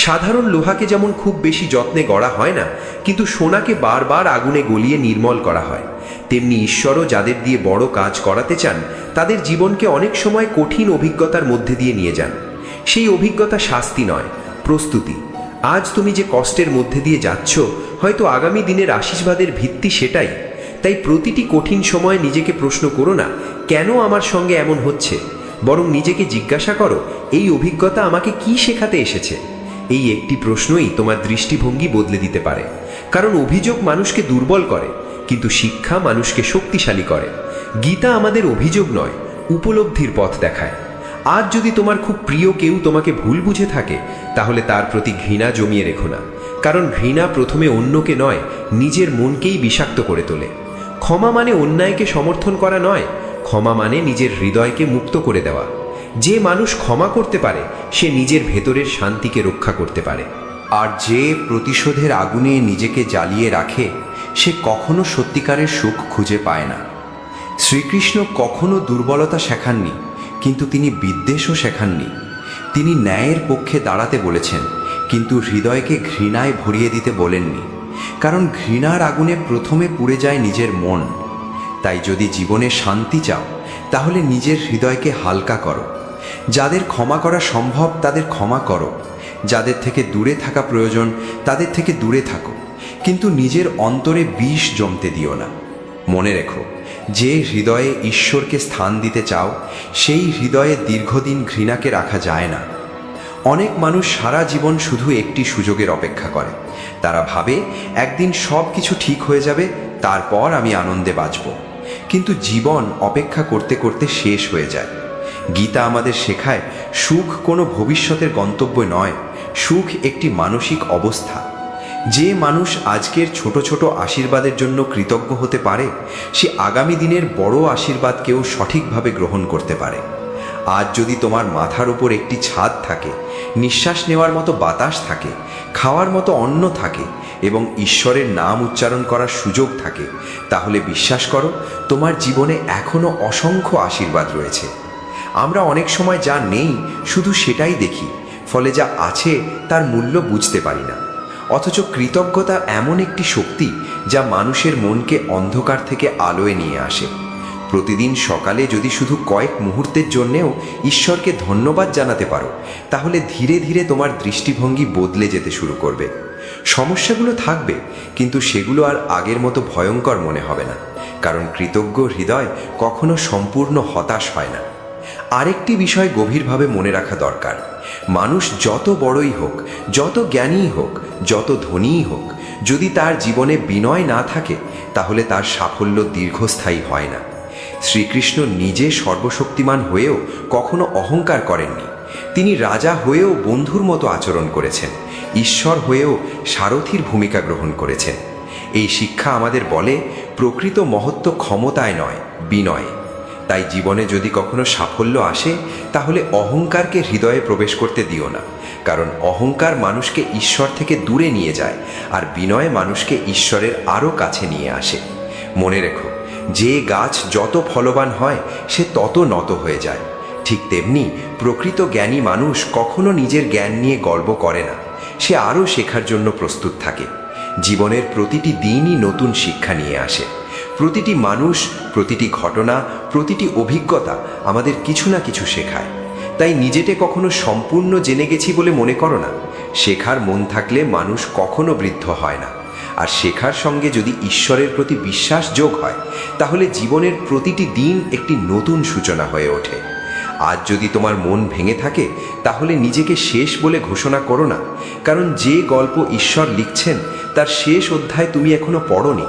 সাধারণ লোহাকে যেমন খুব বেশি যত্নে গড়া হয় না, কিন্তু সোনাকে বারবার আগুনে গলিয়ে নির্মল করা হয়, তেমনি ঈশ্বরও যাদের দিয়ে বড় কাজ করাতে চান, তাদের জীবনকে অনেক সময় কঠিন অভিজ্ঞতার মধ্যে দিয়ে নিয়ে যান। সেই অভিজ্ঞতা শাস্তি নয়, প্রস্তুতি। আজ তুমি যে কষ্টের মধ্যে দিয়ে যাচ্ছ, হয়তো আগামী দিনের আশীর্বাদের ভিত্তি সেটাই। তাই প্রতিটি কঠিন সময় নিজেকে প্রশ্ন করো না, কেন আমার সঙ্গে এমন হচ্ছে, বরং নিজেকে জিজ্ঞাসা করো, এই অভিজ্ঞতা আমাকে কি শেখাতে এসেছে। এই একটি প্রশ্নই তোমার দৃষ্টিভঙ্গি বদলে দিতে পারে। কারণ অভিযোগ মানুষকে দুর্বল করে, কিন্তু শিক্ষা মানুষকে শক্তিশালী করে। গীতা আমাদের অভিযোগ নয়, উপলব্ধির পথ দেখায়। আজ যদি তোমার খুব প্রিয় কেউ তোমাকে ভুল বুঝে থাকে, তাহলে তার প্রতি ঘৃণা জমিয়ে রেখো না, কারণ ঘৃণা প্রথমে অন্যকে নয়, নিজের মনকেই বিষাক্ত করে তোলে। ক্ষমা মানে অন্যায়কে সমর্থন করা নয়, ক্ষমা মানে নিজের হৃদয়কে মুক্ত করে দেওয়া। যে মানুষ ক্ষমা করতে পারে, সে নিজের ভেতরের শান্তিকে রক্ষা করতে পারে। আর যে প্রতিশোধের আগুনে নিজেকে জ্বালিয়ে রাখে, সে কখনো সত্যিকারের সুখ খুঁজে পায় না। শ্রীকৃষ্ণ কখনো দুর্বলতা শেখাননি, কিন্তু তিনি বিদ্বেষও শেখাননি। তিনি ন্যায়ের পক্ষে দাঁড়াতে বলেছেন, কিন্তু হৃদয়কে ঘৃণায় ভরিয়ে দিতে বলেননি, কারণ ঘৃণার আগুনে প্রথমে পুড়ে যায় নিজের মন। তাই যদি জীবনে শান্তি চাও, তাহলে নিজের হৃদয়কে হালকা করো। যাদের ক্ষমা করা সম্ভব তাদের ক্ষমা করো, যাদের থেকে দূরে থাকা প্রয়োজন তাদের থেকে দূরে থাকো, কিন্তু নিজের অন্তরে বিষ জমতে দিও না। মনে রেখো, যে হৃদয়ে ঈশ্বরকে স্থান দিতে চাও, সেই হৃদয়ে দীর্ঘদিন ঘৃণাকে রাখা যায় না। অনেক মানুষ সারা জীবন শুধু একটি সুযোগের অপেক্ষা করে, তারা ভাবে একদিন সব কিছু ঠিক হয়ে যাবে, তারপর আমি আনন্দে বাঁচব। কিন্তু জীবন অপেক্ষা করতে করতে শেষ হয়ে যায়। গীতা আমাদের শেখায় সুখ কোনো ভবিষ্যতের গন্তব্য নয়, সুখ একটি মানসিক অবস্থা। যে মানুষ আজকের ছোট ছোট আশীর্বাদের জন্য কৃতজ্ঞ হতে পারে, সে আগামী দিনের বড় আশীর্বাদকেও সঠিকভাবে গ্রহণ করতে পারে। আজ যদি তোমার মাথার উপর একটি ছাদ থাকে, নিঃশ্বাস নেওয়ার মতো বাতাস থাকে, খাওয়ার মতো অন্ন থাকে এবং ঈশ্বরের নাম উচ্চারণ করার সুযোগ থাকে, তাহলে বিশ্বাস করো তোমার জীবনে এখনো অসংখ্য আশীর্বাদ রয়েছে। আমরা অনেক সময় যা নেই শুধু সেটাই দেখি, ফলে যা আছে তার মূল্য বুঝতে পারি না। অথচ কৃতজ্ঞতা এমন একটি শক্তি যা মানুষের মনকে অন্ধকার থেকে আলোয় নিয়ে আসে। প্রতিদিন সকালে যদি শুধু কয়েক মুহূর্তের জন্যেও ঈশ্বরকে ধন্যবাদ জানাতে পারো, তাহলে ধীরে ধীরে তোমার দৃষ্টিভঙ্গি বদলে যেতে শুরু করবে। সমস্যাগুলো থাকবে, কিন্তু সেগুলো আর আগের মতো ভয়ঙ্কর মনে হবে না, কারণ কৃতজ্ঞ হৃদয় কখনো সম্পূর্ণ হতাশ হয় না। আরেকটি বিষয় গভীরভাবে মনে রাখা দরকার, মানুষ যত বড়ই হোক, যত জ্ঞানীই হোক, যত ধনীই হোক, যদি তার জীবনে বিনয় না থাকে, তাহলে তার সাফল্য দীর্ঘস্থায়ী হয় না। শ্রীকৃষ্ণ নিজে সর্বশক্তিমান হয়েও কখনো অহংকার করেননি। তিনি রাজা হয়েও বন্ধুর মতো আচরণ করেছেন, ঈশ্বর হয়েও সারথীর ভূমিকা গ্রহণ করেছেন। এই শিক্ষা আমাদের বলে প্রকৃত মহত্ব ক্ষমতায় নয়, বিনয়ে। তাই জীবনে যদি কখনো সাফল্য আসে, তাহলে অহংকারকে হৃদয়ে প্রবেশ করতে দিও না, কারণ অহংকার মানুষকে ঈশ্বর থেকে দূরে নিয়ে যায়, আর বিনয় মানুষকে ঈশ্বরের আরও কাছে নিয়ে আসে। মনে রেখো, যে গাছ যত ফলবান হয় সে তত নত হয়ে যায়। ঠিক তেমনি প্রকৃত জ্ঞানী মানুষ কখনো নিজের জ্ঞান নিয়ে গর্ব করে না, সে আরও শেখার জন্য প্রস্তুত থাকে। জীবনের প্রতিটি দিনই নতুন শিক্ষা নিয়ে আসে। প্রতিটি মানুষ, প্রতিটি ঘটনা, প্রতিটি অভিজ্ঞতা আমাদের কিছু না কিছু শেখায়। তাই নিজেকে কখনো সম্পূর্ণ জেনে গেছি বলে মনে করো না। শেখার মন থাকলে মানুষ কখনো বৃদ্ধ হয় না। আর শেখার সঙ্গে যদি ঈশ্বরের প্রতি বিশ্বাস যোগ হয়, তাহলে জীবনের প্রতিটি দিন একটি নতুন সূচনা হয়ে ওঠে। আজ যদি তোমার মন ভেঙে থাকে, তাহলে নিজেকে শেষ বলে ঘোষণা করো না, কারণ যে গল্প ঈশ্বর লিখছেন তার শেষ অধ্যায় তুমি এখনো পড়োনি।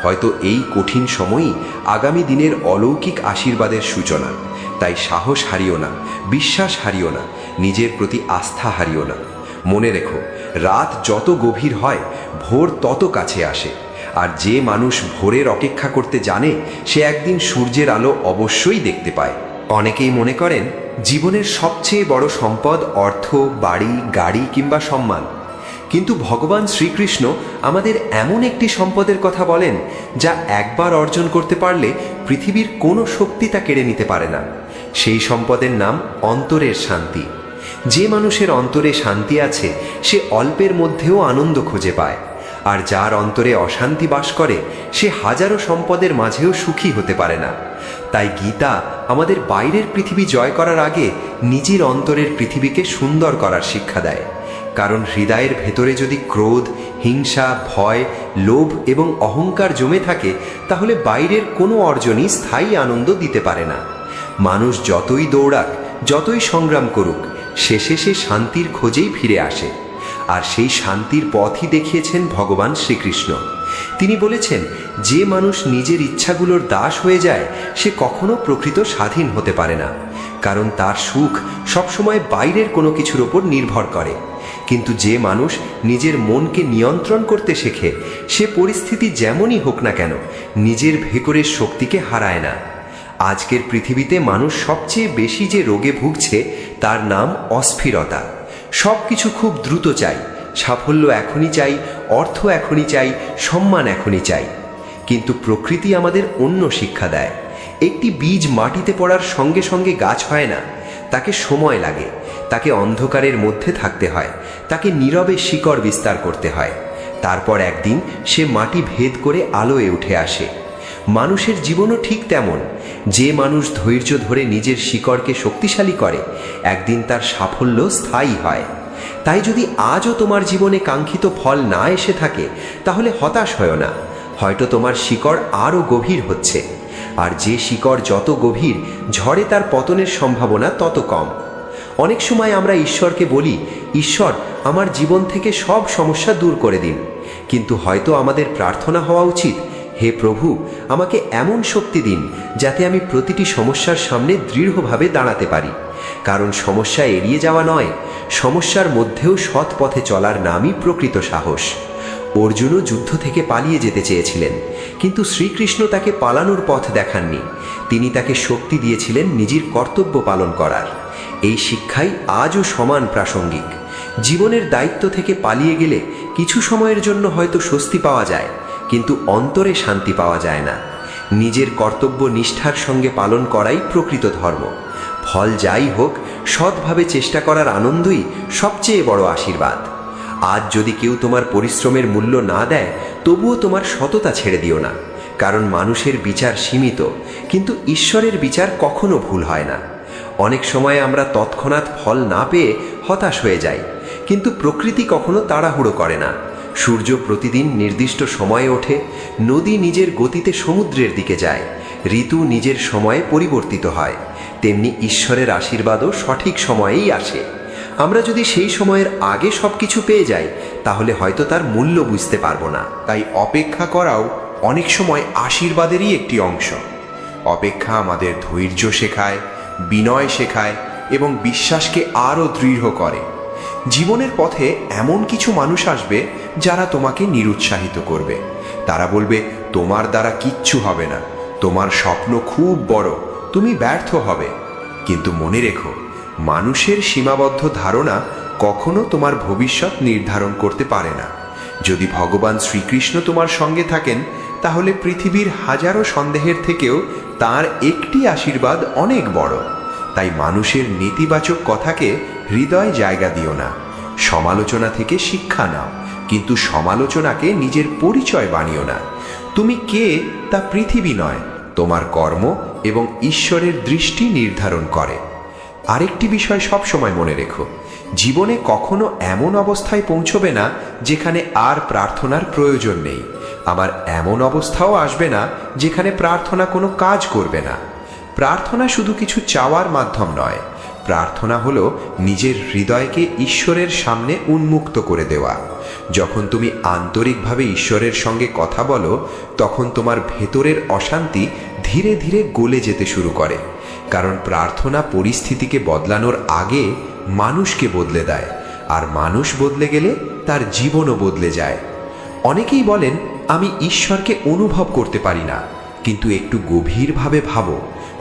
হয়তো এই কঠিন সময়ই আগামী দিনের অলৌকিক আশীর্বাদের সূচনা। তাই সাহস হারিও না, বিশ্বাস হারিও না, নিজের প্রতি আস্থা হারিও না। মনে রেখো, রাত যত গভীর হয়, ভোর তত কাছে আসে। আর যে মানুষ ভোরের অপেক্ষা করতে জানে, সে একদিন সূর্যের আলো অবশ্যই দেখতে পায়। অনেকেই মনে করেন জীবনের সবচেয়ে বড় সম্পদ অর্থ, বাড়ি, গাড়ি কিংবা সম্মান। কিন্তু ভগবান শ্রীকৃষ্ণ আমাদের এমন একটি সম্পদের কথা বলেন, যা একবার অর্জন করতে পারলে পৃথিবীর কোনো শক্তি তা কেড়ে নিতে পারে না। সেই সম্পদের নাম অন্তরের শান্তি। যে মানুষের অন্তরে শান্তি আছে, সে অল্পের মধ্যেও আনন্দ খুঁজে পায়। আর যার অন্তরে অশান্তি বাস করে, সে হাজারো সম্পদের মাঝেও সুখী হতে পারে না। তাই গীতা আমাদের বাইরের পৃথিবী জয় করার আগে নিজের অন্তরের পৃথিবীকে সুন্দর করার শিক্ষা দেয়। কারণ হৃদয়ের ভেতরে যদি ক্রোধ, হিংসা, ভয়, লোভ এবং অহংকার জমে থাকে, তাহলে বাইরের কোনো অর্জনই স্থায়ী আনন্দ দিতে পারে না। মানুষ যতই দৌড়াক, যতই সংগ্রাম করুক, শেষে সে শান্তির খোঁজেই ফিরে আসে। আর সেই শান্তির পথই দেখিয়েছেন ভগবান শ্রীকৃষ্ণ। তিনি বলেছেন, যে মানুষ নিজের ইচ্ছাগুলোর দাস হয়ে যায়, সে কখনো প্রকৃত স্বাধীন হতে পারে না, কারণ তার সুখ সবসময় বাইরের কোনো কিছুর ওপর নির্ভর করে। কিন্তু যে মানুষ নিজের মনকে নিয়ন্ত্রণ করতে শেখে, সে পরিস্থিতি যেমনই হোক না কেন, নিজের ভেতরের শক্তিকে হারায় না। আজকের পৃথিবীতে মানুষ সবচেয়ে বেশি যে রোগে ভুগছে, তার নাম অস্থিরতা। সব কিছু খুব দ্রুত চাই, সাফল্য এখনই চাই, অর্থ এখনই চাই, সম্মান এখনই চাই। কিন্তু প্রকৃতি আমাদের অন্য শিক্ষা দেয়। একটি বীজ মাটিতে পড়ার সঙ্গে সঙ্গে গাছ হয় না, তাকে সময় লাগে, তাকে অন্ধকারের মধ্যে থাকতে হয়, তাকে নীরবে শিকড় বিস্তার করতে হয়। তারপর একদিন সে মাটি ভেদ করে আলোয় উঠে আসে। মানুষের জীবনও ঠিক তেমন। যে মানুষ ধৈর্য ধরে নিজের শিকড়কে শক্তিশালী করে, একদিন তার সাফল্য স্থায়ী হয়। তাই যদি আজও তোমার জীবনে কাঙ্ক্ষিত ফল না এসে থাকে, তাহলে হতাশ হয়ো না। হয়তো তোমার শিকড় আরও গভীর হচ্ছে। আর যে শিকড় যত গভীর, ঝড়ে তার পতনের সম্ভাবনা তত কম। অনেক সময় আমরা ঈশ্বরকে বলি, ঈশ্বর আমার জীবন থেকে সব সমস্যা দূর করে দিন, কিন্তু হয়তো আমাদের প্রার্থনা হওয়া উচিত, হে প্রভু, আমাকে এমন শক্তি দিন যাতে আমি প্রতিটি সমস্যার সামনে দৃঢ়ভাবে দাঁড়াতে পারি। কারণ সমস্যা এড়িয়ে যাওয়া নয়, সমস্যার মধ্যেও সৎ পথে চলার নামই প্রকৃত সাহস। অর্জুনও যুদ্ধ থেকে পালিয়ে যেতে চেয়েছিলেন, কিন্তু শ্রীকৃষ্ণ তাকে পালানোর পথ দেখাননি। তিনি তাকে শক্তি দিয়েছিলেন নিজের কর্তব্য পালন করার। এই শিক্ষাই আজও সমান প্রাসঙ্গিক। জীবনের দায়িত্ব থেকে পালিয়ে গেলে কিছু সময়ের জন্য হয়তো স্বস্তি পাওয়া যায়, কিন্তু অন্তরে শান্তি পাওয়া যায় না। নিজের কর্তব্য নিষ্ঠার সঙ্গে পালন করাই প্রকৃত ধর্ম। ফল যাই হোক, সৎভাবে চেষ্টা করার আনন্দই সবচেয়ে বড় আশীর্বাদ। আজ যদি কেউ তোমার পরিশ্রমের মূল্য না দেয়, তবুও তোমার সততা ছেড়ে দিও না। কারণ মানুষের বিচার সীমিত, কিন্তু ঈশ্বরের বিচার কখনো ভুল হয় না। অনেক সময় আমরা তৎক্ষণাৎ ফল না পেয়ে হতাশ হয়ে যাই, কিন্তু প্রকৃতি কখনো তাড়াহুড়ো করে না। সূর্য প্রতিদিন নির্দিষ্ট সময়ে ওঠে, নদী নিজের গতিতে সমুদ্রের দিকে যায়, ঋতু নিজের সময়ে পরিবর্তিত হয়, তেমনি ঈশ্বরের আশীর্বাদও সঠিক সময়েই আসে। আমরা যদি সেই সময়ের আগে সব কিছু পেয়ে যাই, তাহলে হয়তো তার মূল্য বুঝতে পারবো না। তাই অপেক্ষা করাও অনেক সময় আশীর্বাদেরই একটি অংশ। অপেক্ষা আমাদের ধৈর্য শেখায়, বিনয় শেখায় এবং বিশ্বাসকে আরও দৃঢ় করে। জীবনের পথে এমন কিছু মানুষ আসবে যারা তোমাকে নিরুৎসাহিত করবে। তারা বলবে, তোমার দ্বারা কিচ্ছু হবে না, তোমার স্বপ্ন খুব বড়, তুমি ব্যর্থ হবে। কিন্তু মনে রেখো, মানুষের সীমাবদ্ধ ধারণা কখনো তোমার ভবিষ্যৎ নির্ধারণ করতে পারে না। যদি ভগবান শ্রীকৃষ্ণ তোমার সঙ্গে থাকেন, তাহলে পৃথিবীর হাজারো সন্দেহের থেকেও তার একটি আশীর্বাদ অনেক বড়। তাই মানুষের নেতিবাচক কথাকে হৃদয় জায়গা দিও না। সমালোচনা থেকে শিক্ষা নাও, কিন্তু সমালোচনাকে নিজের পরিচয় বানিও না। তুমি কে তা পৃথিবী নয়, তোমার কর্ম এবং ঈশ্বরের দৃষ্টি নির্ধারণ করে। আরেকটি বিষয় সবসময় মনে রেখো, জীবনে কখনো এমন অবস্থায় পৌঁছবে না যেখানে আর প্রার্থনার প্রয়োজন নেই। আবার এমন অবস্থাও আসবে না যেখানে প্রার্থনা কোনো কাজ করবে না। প্রার্থনা শুধু কিছু চাওয়ার মাধ্যম নয়, প্রার্থনা হলো নিজের হৃদয়কে ঈশ্বরের সামনে উন্মুক্ত করে দেওয়া। যখন তুমি আন্তরিকভাবে ঈশ্বরের সঙ্গে কথা বলো, তখন তোমার ভেতরের অশান্তি ধীরে ধীরে গলে যেতে শুরু করে। কারণ প্রার্থনা পরিস্থিতিকে বদলানোর আগে মানুষকে বদলে দেয়, আর মানুষ বদলে গেলে তার জীবনও বদলে যায়। অনেকেই বলেন, আমি ঈশ্বরকে অনুভব করতে পারি না। কিন্তু একটু গভীরভাবে ভাবো,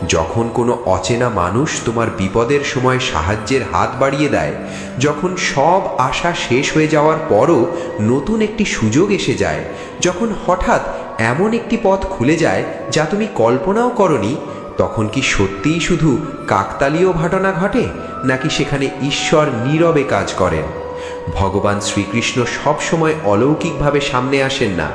যখন কোনো অচেনা মানুষ তোমার বিপদের সময় সাহায্যের হাত বাড়িয়ে দেয়, যখন সব আশা শেষ হয়ে যাওয়ার পরও নতুন একটি সুযোগ এসে যায়, যখন হঠাৎ এমন একটি পথ খুলে যায় যা তুমি কল্পনাও করনি, তখন কি সত্যিই শুধু কাকতালীয় ঘটনা ঘটে, নাকি সেখানে ঈশ্বর নীরবে কাজ করেন? ভগবান শ্রীকৃষ্ণ সবসময় অলৌকিকভাবে সামনে আসেন না।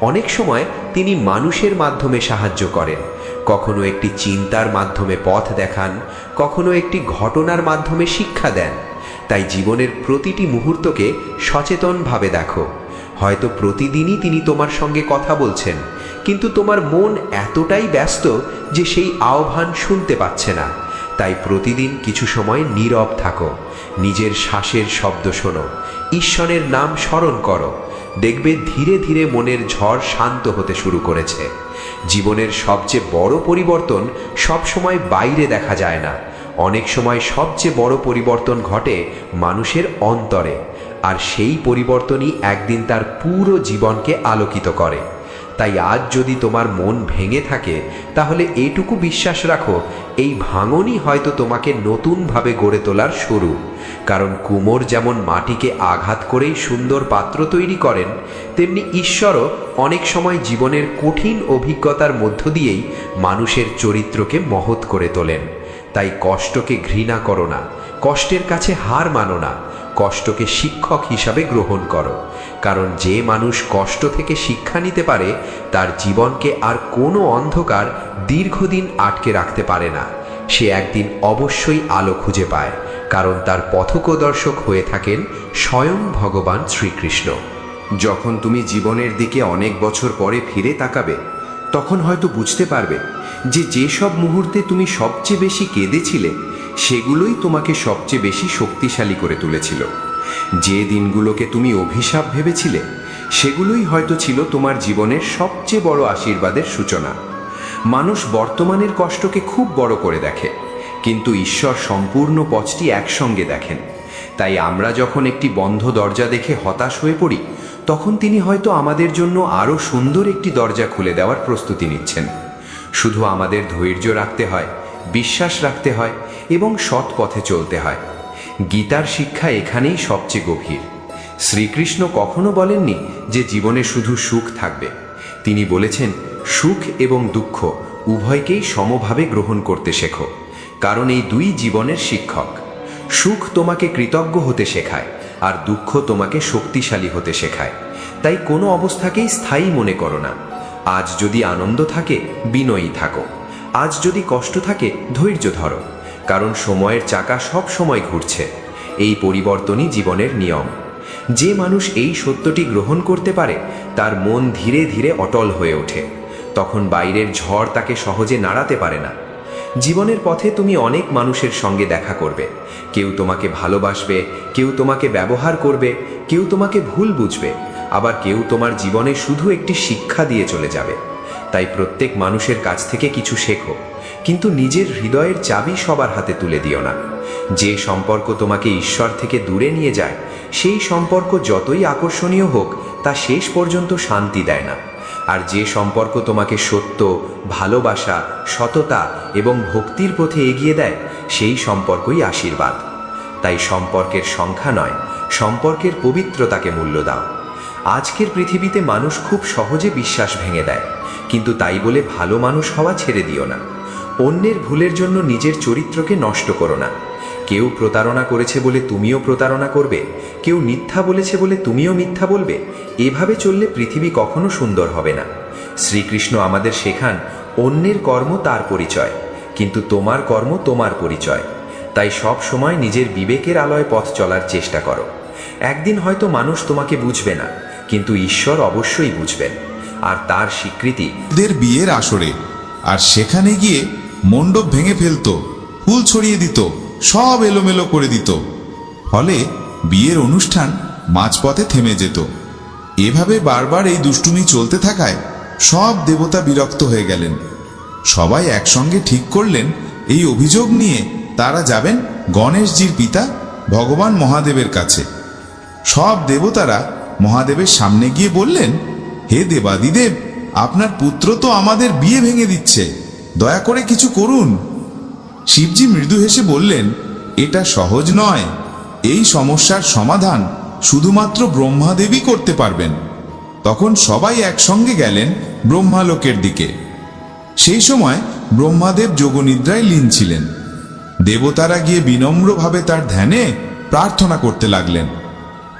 অনেক সময় তিনি মানুষের মাধ্যমে সাহায্য করেন। কখনো একটি চিন্তার মাধ্যমে পথ দেখান, কখনো একটি ঘটনার মাধ্যমে শিক্ষা দেন। তাই জীবনের প্রতিটি মুহূর্তকে সচেতনভাবে দেখো। হয়তো প্রতিদিনই তিনি তোমার সঙ্গে কথা বলছেন, কিন্তু তোমার মন এতটাই ব্যস্ত যে সেই আহ্বান শুনতে পাচ্ছে না। তাই প্রতিদিন কিছু সময় নীরব থাকো, নিজের শ্বাসের শব্দ শোনো, ঈশ্বরের নাম স্মরণ করো। দেখবে ধীরে ধীরে মনের ঝড় শান্ত হতে শুরু করেছে। জীবনের সবচেয়ে বড় পরিবর্তন সবসময় বাইরে দেখা যায় না। অনেক সময় সবচেয়ে বড় পরিবর্তন ঘটে মানুষের অন্তরে, আর সেই পরিবর্তনই একদিন তার পুরো জীবনকে আলোকিত করে। তাই আজ যদি তোমার মন ভেঙে থাকে, তাহলে এইটুকু বিশ্বাস রাখো, এই ভাঙনই হয়তো তোমাকে নতুনভাবে গড়ে তোলার শুরু। কারণ কুমোর যেমন মাটিকে আঘাত করেই সুন্দর পাত্র তৈরি করেন, তেমনি ঈশ্বরও অনেক সময় জীবনের কঠিন অভিজ্ঞতার মধ্য দিয়েই মানুষের চরিত্রকে মহৎ করে তোলেন। তাই কষ্টকে ঘৃণা করো না, কষ্টের কাছে হার মানো না, কষ্টকে শিক্ষক হিসাবে গ্রহণ করো। কারণ যে মানুষ কষ্ট থেকে শিক্ষা নিতে পারে, তার জীবনকে আর কোনো অন্ধকার দীর্ঘদিন আটকে রাখতে পারে না। সে একদিন অবশ্যই আলো খুঁজে পায়, কারণ তার পথপ্রদর্শক হয়ে থাকেন স্বয়ং ভগবান শ্রীকৃষ্ণ। যখন তুমি জীবনের দিকে অনেক বছর পরে ফিরে তাকাবে, তখন হয়তো বুঝতে পারবে যে যেসব মুহূর্তে তুমি সবচেয়ে বেশি কেঁদেছিলে, সেগুলোই তোমাকে সবচেয়ে বেশি শক্তিশালী করে তুলেছিল। যে দিনগুলোকে তুমি অভিশাপ ভেবেছিলে সেগুলোই হয়তো ছিল তোমার জীবনের সবচেয়ে বড় আশীর্বাদের সূচনা। মানুষ বর্তমানের কষ্টকে খুব বড় করে দেখে, কিন্তু ঈশ্বর সম্পূর্ণ পথটি একসঙ্গে দেখেন। তাই আমরা যখন একটি বন্ধ দরজা দেখে হতাশ হয়ে পড়ি, তখন তিনি হয়তো আমাদের জন্য আরও সুন্দর একটি দরজা খুলে দেওয়ার প্রস্তুতি নিচ্ছেন। শুধু আমাদের ধৈর্য রাখতে হয়, বিশ্বাস রাখতে হয় এবং সৎ পথে চলতে হয়। গীতার শিক্ষা এখানেই সবচেয়ে গভীর। শ্রীকৃষ্ণ কখনো বলেননি যে জীবনে শুধু সুখ থাকবে। তিনি বলেছেন, সুখ এবং দুঃখ উভয়কেই সমভাবে গ্রহণ করতে শেখো, কারণ এই দুই জীবনের শিক্ষক। সুখ তোমাকে কৃতজ্ঞ হতে শেখায়, আর দুঃখ তোমাকে শক্তিশালী হতে শেখায়। তাই কোনো অবস্থাকেই স্থায়ী মনে করো না। আজ যদি আনন্দ থাকে, বিনয়ী থাকো। আজ যদি কষ্ট থাকে, ধৈর্য ধরো, কারণ সময়ের চাকা সব সময় ঘুরছে। এই পরিবর্তনই জীবনের নিয়ম। যে মানুষ এই সত্যটি গ্রহণ করতে পারে, তার মন ধীরে ধীরে অটল হয়ে ওঠে। তখন বাইরের ঝড় তাকে সহজে নাড়াতে পারে না। জীবনের পথে তুমি অনেক মানুষের সঙ্গে দেখা করবে। কেউ তোমাকে ভালোবাসবে, কেউ তোমাকে ব্যবহার করবে, কেউ তোমাকে ভুল বুঝবে, আবার কেউ তোমার জীবনে শুধু একটি শিক্ষা দিয়ে চলে যাবে। তাই প্রত্যেক মানুষের কাছ থেকে কিছু শেখো, কিন্তু নিজের হৃদয়ের চাবি সবার হাতে তুলে দিও না। যে সম্পর্ক তোমাকে ঈশ্বর থেকে দূরে নিয়ে যায়, সেই সম্পর্ক যতই আকর্ষণীয় হোক, তা শেষ পর্যন্ত শান্তি দেয় না। আর যে সম্পর্ক তোমাকে সত্য, ভালোবাসা, সততা এবং ভক্তির পথে এগিয়ে দেয়, সেই সম্পর্কই আশীর্বাদ। তাই সম্পর্কের সংখ্যা নয়, সম্পর্কের পবিত্রতাকে মূল্য দাও। আজকের পৃথিবীতে মানুষ খুব সহজে বিশ্বাস ভেঙে দেয়, কিন্তু তাই বলে ভালো মানুষ হওয়া ছেড়ে দিও না। অন্যের ভুলের জন্য নিজের চরিত্রকে নষ্ট করো না। কেউ প্রতারণা করেছে বলে তুমিও প্রতারণা করবে, কেউ মিথ্যা বলেছে বলে তুমিও মিথ্যা বলবে। এভাবে চললে পৃথিবী কখনো সুন্দর হবে না। শ্রীকৃষ্ণ আমাদের শেখান, অন্যের কর্ম তার পরিচয়, কিন্তু তোমার কর্ম তোমার পরিচয়। তাই সব সময় নিজের বিবেকের আলোয় পথ চলার চেষ্টা করো। একদিন হয়তো মানুষ তোমাকে বুঝবে না, কিন্তু ঈশ্বর অবশ্যই বুঝবেন, আর তার স্বীকৃতি দের বিয়ের আসরে। আর সেখানে গিয়ে মণ্ডপ ভেঙে ফেলতো, ফুল ছড়িয়ে দিত, সব এলোমেলো করে দিত। ফলে বিয়ের অনুষ্ঠান মাঝপথে থেমে যেত। এভাবে বারবার এই দুষ্টুমি চলতে থাকায় সব দেবতা বিরক্ত হয়ে গেলেন। সবাই একসঙ্গে ঠিক করলেন, এই অভিযোগ নিয়ে তারা যাবেন গণেশজির পিতা ভগবান মহাদেবের কাছে। সব দেবতারা মহাদেবের সামনে গিয়ে বললেন, হে দেবাদিদেব, আপনার পুত্র তো আমাদের বিয়ে ভেঙে দিচ্ছে, দয়া করে কিছু করুন। শিবজি মৃদু হেসে বললেন, এটা সহজ নয়। এই সমস্যার সমাধান শুধুমাত্র ব্রহ্মাদেবই করতে পারবেন। তখন সবাই একসঙ্গে গেলেন ব্রহ্মালোকের দিকে। সেই সময় ব্রহ্মাদেব যোগনিদ্রায় লীন ছিলেন। দেবতারা গিয়ে বিনম্রভাবে তার ধ্যানে প্রার্থনা করতে লাগলেন।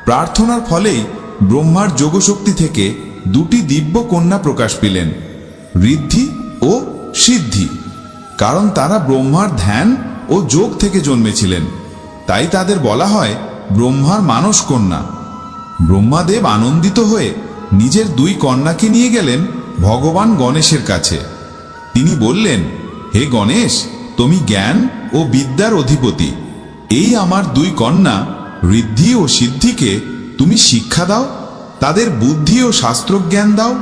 প্রার্থনার ফলেই ব্রহ্মার যোগশক্তি থেকে দুটি দিব্য কন্যা প্রকাশ পেলেন, ঋদ্ধি ও সিদ্ধি। কারণ তারা ব্রহ্মার ধ্যান ও যোগ থেকে জন্মেছিলেন, তাই তাদের বলা হয় ব্রহ্মার মানস কন্যা। ব্রহ্মাদেব আনন্দিত হয়ে নিজের দুই কন্যাকে নিয়ে গেলেন ভগবান গণেশের কাছে। তিনি বললেন, হে গণেশ, তুমি জ্ঞান ও বিদ্যার অধিপতি। এই আমার দুই কন্যা ঋদ্ধি ও সিদ্ধিকে তুমি শিক্ষা দাও, তাদের বুদ্ধি ও শাস্ত্রজ্ঞান দাও।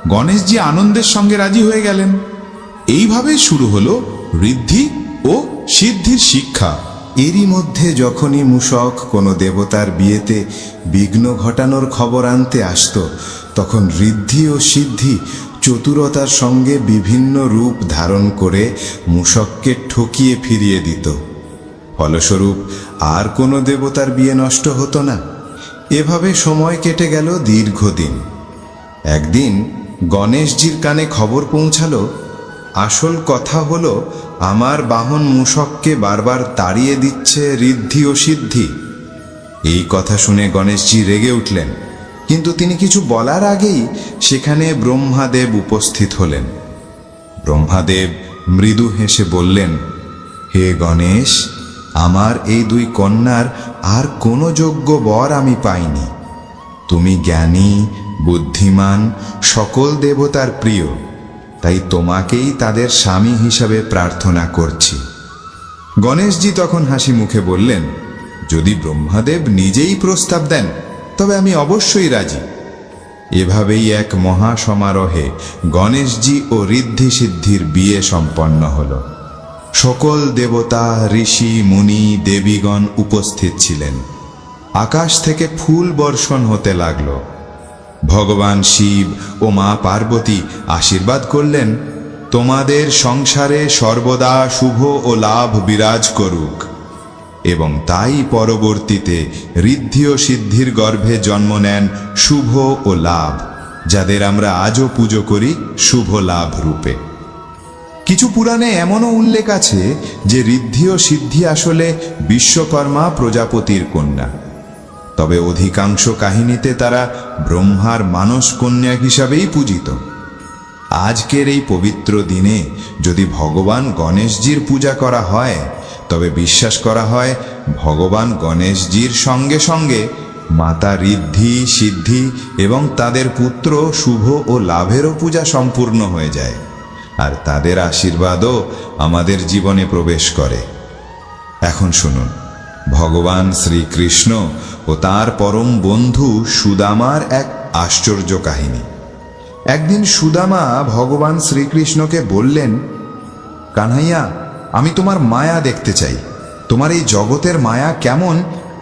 গণেশজি আনন্দের সঙ্গে রাজি হয়ে গেলেন। এইভাবেই শুরু হলো ঋদ্ধি ও সিদ্ধির শিক্ষা। এরই মধ্যে যখনই মূষক কোনো দেবতার বিয়েতে বিঘ্ন ঘটানোর খবর আনতে আসত, তখন ঋদ্ধি ও সিদ্ধি চতুরতার সঙ্গে বিভিন্ন রূপ ধারণ করে মূষককে ঠকিয়ে ফিরিয়ে দিত। ফলস্বরূপ আর কোনো দেবতার বিয়ে নষ্ট হতো না। এভাবে সময় কেটে গেল দীর্ঘদিন। একদিন গণেশজির কানে খবর পৌঁছালো, আসল কথা হলো আমার বাহন মূষককে বারবার তাড়িয়ে দিচ্ছে ঋদ্ধি ও সিদ্ধি। এই কথা শুনে গণেশজি রেগে উঠলেন, কিন্তু তিনি কিছু বলার আগেই সেখানে ব্রহ্মাদেব উপস্থিত হলেন। ব্রহ্মাদেব মৃদু হেসে বললেন, হে গণেশ, আমার এই দুই কন্যার আর কোনো যোগ্য বর আমি পাইনি। তুমি জ্ঞানী, বুদ্ধিমান, সকল দেবতার প্রিয়, তাই তোমাকেই তাদের স্বামী হিসাবে প্রার্থনা করছি। গণেশজি তখন হাসি মুখে বললেন, যদি ব্রহ্মাদেব নিজেই প্রস্তাব দেন তবে আমি অবশ্যই রাজি। এভাবেই এক মহা সমারোহে গণেশজি ও ঋদ্ধি সিদ্ধির বিয়ে সম্পন্ন হল। সকল দেবতা, ঋষি, মুনি, দেবীগণ উপস্থিত ছিলেন। আকাশ থেকে ফুল বর্ষণ হতে লাগল। ভগবান শিব ও মা পার্বতী আশীর্বাদ করলেন, তোমাদের সংসারে সর্বদা শুভ ও লাভ বিরাজ করুক। এবং তাই পরবর্তীতে ঋদ্ধি ও সিদ্ধির গর্ভে জন্ম নেন শুভ ও লাভ, যাদের আমরা আজও পুজো করি শুভ লাভ রূপে। কিছু পুরাণে এমনও উল্লেখ আছে যে ঋদ্ধি ও সিদ্ধি আসলে বিশ্বকর্মা প্রজাপতির কন্যা, তবে অধিকাংশ কাহিনীতে তারা ব্রহ্মার মানস কন্যা হিসাবেই পূজিত। আজকের এই পবিত্র দিনে যদি ভগবান গণেশজির পূজা করা হয়, তবে বিশ্বাস করা হয় ভগবান গণেশজির সঙ্গে সঙ্গে মাতা ঋদ্ধি, সিদ্ধি এবং তাদের পুত্র শুভ ও লাভেরও পূজা সম্পূর্ণ হয়ে যায়, আর তাদের আশীর্বাদও আমাদের জীবনে প্রবেশ করে। এখন শুনুন ভগবান শ্রীকৃষ্ণ ও তার পরম বন্ধু সুদামার এক আশ্চর্য কাহিনী। একদিন সুদামা ভগবান শ্রীকৃষ্ণকে বললেন, কানহাইয়া, আমি তোমার মায়া দেখতে চাই। তোমার এই জগতের মায়া কেমন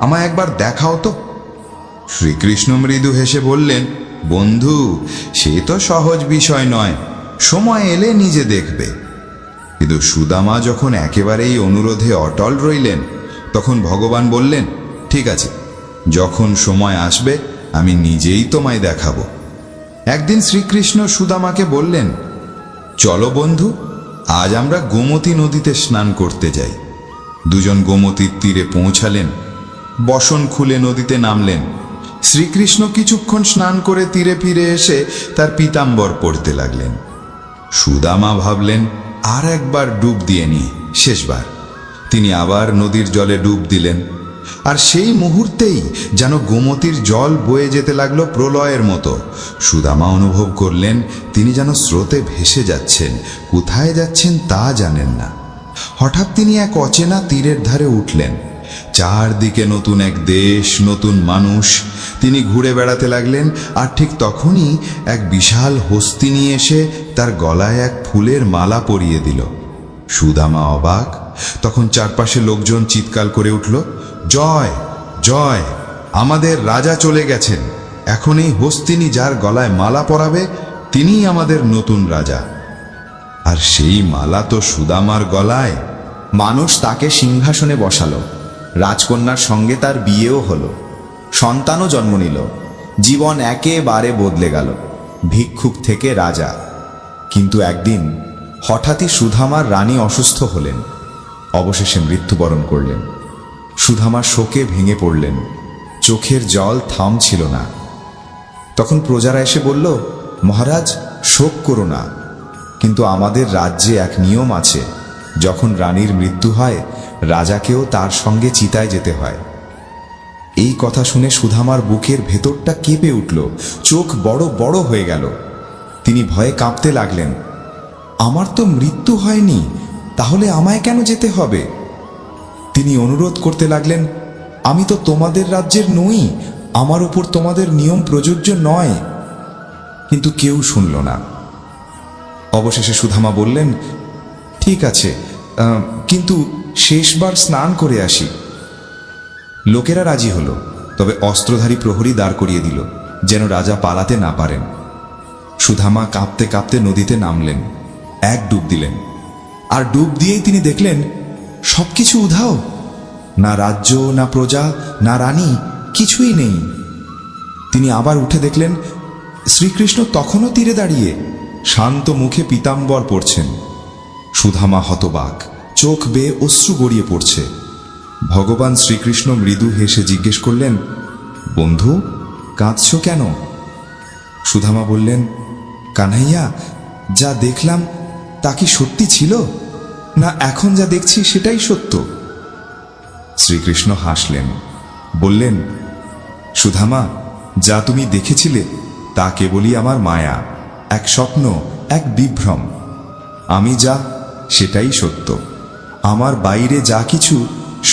আমায় একবার দেখাও তো। শ্রীকৃষ্ণ মৃদু হেসে বললেন, বন্ধু, সে তো সহজ বিষয় নয়, সময় এলে নিজে দেখবে। কিন্তু সুদামা যখন একেবারেই অনুরোধে অটল রইলেন, তখন ভগবান বললেন, ঠিক আছে, যখন সময় আসবে আমি নিজেই তোমায় দেখাবো। একদিন শ্রীকৃষ্ণ সুদামাকে বললেন, চলো বন্ধু, আজ আমরা গোমতী নদীতে স্নান করতে যাই। দুজন গোমতীর তীরে পৌঁছালেন, বসন খুলে নদীতে নামলেন। শ্রীকৃষ্ণ কিছুক্ষণ স্নান করে তীরে ফিরে এসে তার পীতাম্বর পরতে লাগলেন। সুদামা ভাবলেন, আর একবার ডুব দিয়ে নিয়ে শেষবার। তিনি আবার নদীর জলে ডুব দিলেন, আর সেই মুহূর্তেই যেন গোমতীর জল বয়ে যেতে লাগলো প্রলয়ের মতো। সুদামা অনুভব করলেন তিনি যেন স্রোতে ভেসে যাচ্ছেন, কোথায় যাচ্ছেন তা জানেন না। হঠাৎ তিনি এক অচেনা তীরের ধারে উঠলেন। চারদিকে নতুন এক দেশ, নতুন মানুষ। তিনি ঘুরে বেড়াতে লাগলেন, আর ঠিক তখনই এক বিশাল হস্তিনী এসে তার গলায় এক ফুলের মালা পরিয়ে দিল। সুদামা অবাক। তখন চারপাশে লোকজন চিৎকার করে উঠল, জয় জয়, আমাদের রাজা চলে গেছেন। এখন এই হস্তিনী যার গলায় মালা পরাবে তিনিই আমাদের নতুন রাজা। আর সেই মালা তো সুদামার গলায়। মানুষ তাকে সিংহাসনে বসালো, রাজকন্যার সঙ্গে তার বিয়েও হলো, সন্তানও জন্ম নিল। জীবন একেবারে বদলে গেল, ভিক্ষুক থেকে রাজা। কিন্তু একদিন হঠাৎই সুদামার রানী অসুস্থ হলেন, অবশেষে মৃত্যুবরণ করলেন। সুদামা শোকে ভেঙে পড়লেন, চোখের জল থামছিল না। তখন প্রজারা এসে বলল, মহারাজ, শোক করো না, কিন্তু আমাদের রাজ্যে এক নিয়ম আছে, যখন রানীর মৃত্যু হয় রাজাকেও তার সঙ্গে চিতায় যেতে হয়। এই কথা শুনে সুদামার বুকের ভেতরটা কেঁপে উঠল, চোখ বড় বড় হয়ে গেল। তিনি ভয়ে কাঁপতে লাগলেন, আমার তো মৃত্যু হয়নি, তাহলে আমায় কেন যেতে হবে? তিনি অনুরোধ করতে লাগলেন, আমি তো তোমাদের রাজ্যের নই, আমার উপর তোমাদের নিয়ম প্রযোজ্য নয়। কিন্তু কেউ শুনল না। অবশেষে সুদামা বললেন, ঠিক আছে, কিন্তু শেষবার স্নান করে আসি। লোকেরা রাজি হলো, তবে অস্ত্রধারী প্রহরী দাঁড় করিয়ে দিল, যেন রাজা পালাতে না পারেন। সুদামা কাঁপতে কাঁপতে নদীতে নামলেন, এক ডুব দিলেন। আর ডুব দিয়েই তিনি দেখলেন সবকিছু উধাও, না রাজ্য, না প্রজা, না রানী, কিছুই নেই। তিনি আবার উঠে দেখলেন শ্রীকৃষ্ণ তখনও তীরে দাঁড়িয়ে শান্ত মুখে পীতাম্বর পরছেন। সুদামা হতবাক, চোখ বেয়ে অশ্রু গড়িয়ে পড়ছে। ভগবান শ্রীকৃষ্ণ মৃদু হেসে জিজ্ঞেস করলেন, বন্ধু, কাঁদছ কেন? সুদামা বললেন, কানহাইয়া, যা দেখলাম তা কি সত্যি ছিল, না এখন যা দেখছি সেটাই সত্য? শ্রীকৃষ্ণ হাসলেন, বললেন, সুদামা, যা তুমি দেখেছিলে তা কেবলই আমার মায়া, এক স্বপ্ন, এক বিভ্রম। আমি যা, সেটাই সত্য। আমার বাইরে যা কিছু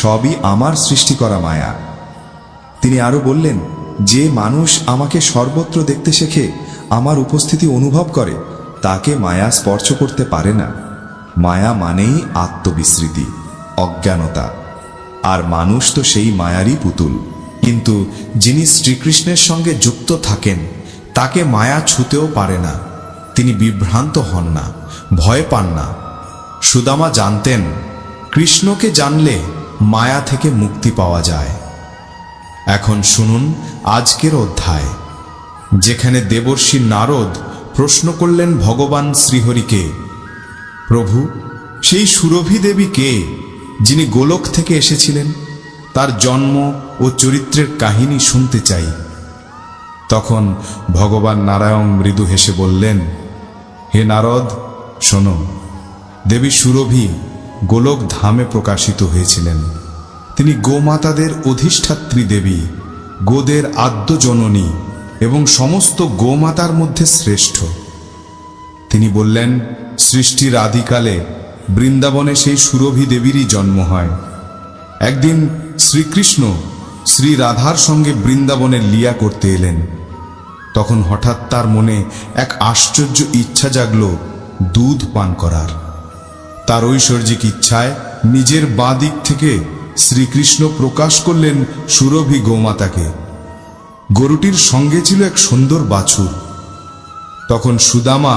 সবই আমার সৃষ্টি করা মায়া। তিনি আরো বললেন, যে মানুষ আমাকে সর্বত্র দেখতে শেখে, আমার উপস্থিতি অনুভব করে, তাকে মায়া স্পর্শ করতে পারে না। মায়া মানেই আত্মবিস্মৃতি, অজ্ঞানতা। আর মানুষ তো সেই মায়ারই পুতুল। কিন্তু যিনি শ্রীকৃষ্ণের সঙ্গে যুক্ত থাকেন, তাকে মায়া ছুঁতেও পারে না। তিনি বিভ্রান্ত হন না, ভয় পান না। সুদামা জানতেন, কৃষ্ণকে জানলে মায়া থেকে মুক্তি পাওয়া যায়। এখন শুনুন আজকের অধ্যায়, যেখানে দেবর্ষি নারদ প্রশ্ন করলেন ভগবান শ্রীহরিকে, প্রভু, সেই সুরভি দেবী কে, যিনি গোলক থেকে এসেছিলেন? তার জন্ম ও চরিত্রের কাহিনী শুনতে চাই। তখন ভগবান নারায়ণ মৃদু হেসে বললেন, হে নারদ, শোনো, দেবী সুরভি গোলক ধামে প্রকাশিত হয়েছিলেন। তিনি গোমাতাদের অধিষ্ঠাত্রী দেবী, গোদের আদ্য জননী এবং সমস্ত গোমাতার মধ্যে শ্রেষ্ঠ। তিনি বললেন, সৃষ্টির আদিকালে বৃন্দাবনে সেই সুরভি দেবীরই জন্ম হয়। একদিন শ্রীকৃষ্ণ শ্রী রাধার সঙ্গে বৃন্দাবনে লীলা করতে এলেন। তখন হঠাৎ তার মনে এক আশ্চর্য ইচ্ছা জাগল দুধ পান করার। তার ঐশ্বর্যিক ইচ্ছায় নিজের বাঁ দিক থেকে শ্রীকৃষ্ণ প্রকাশ করলেন সুরভি গোমাতাকে। গরুটির সঙ্গে ছিল এক সুন্দর বাছুর। তখন সুদামা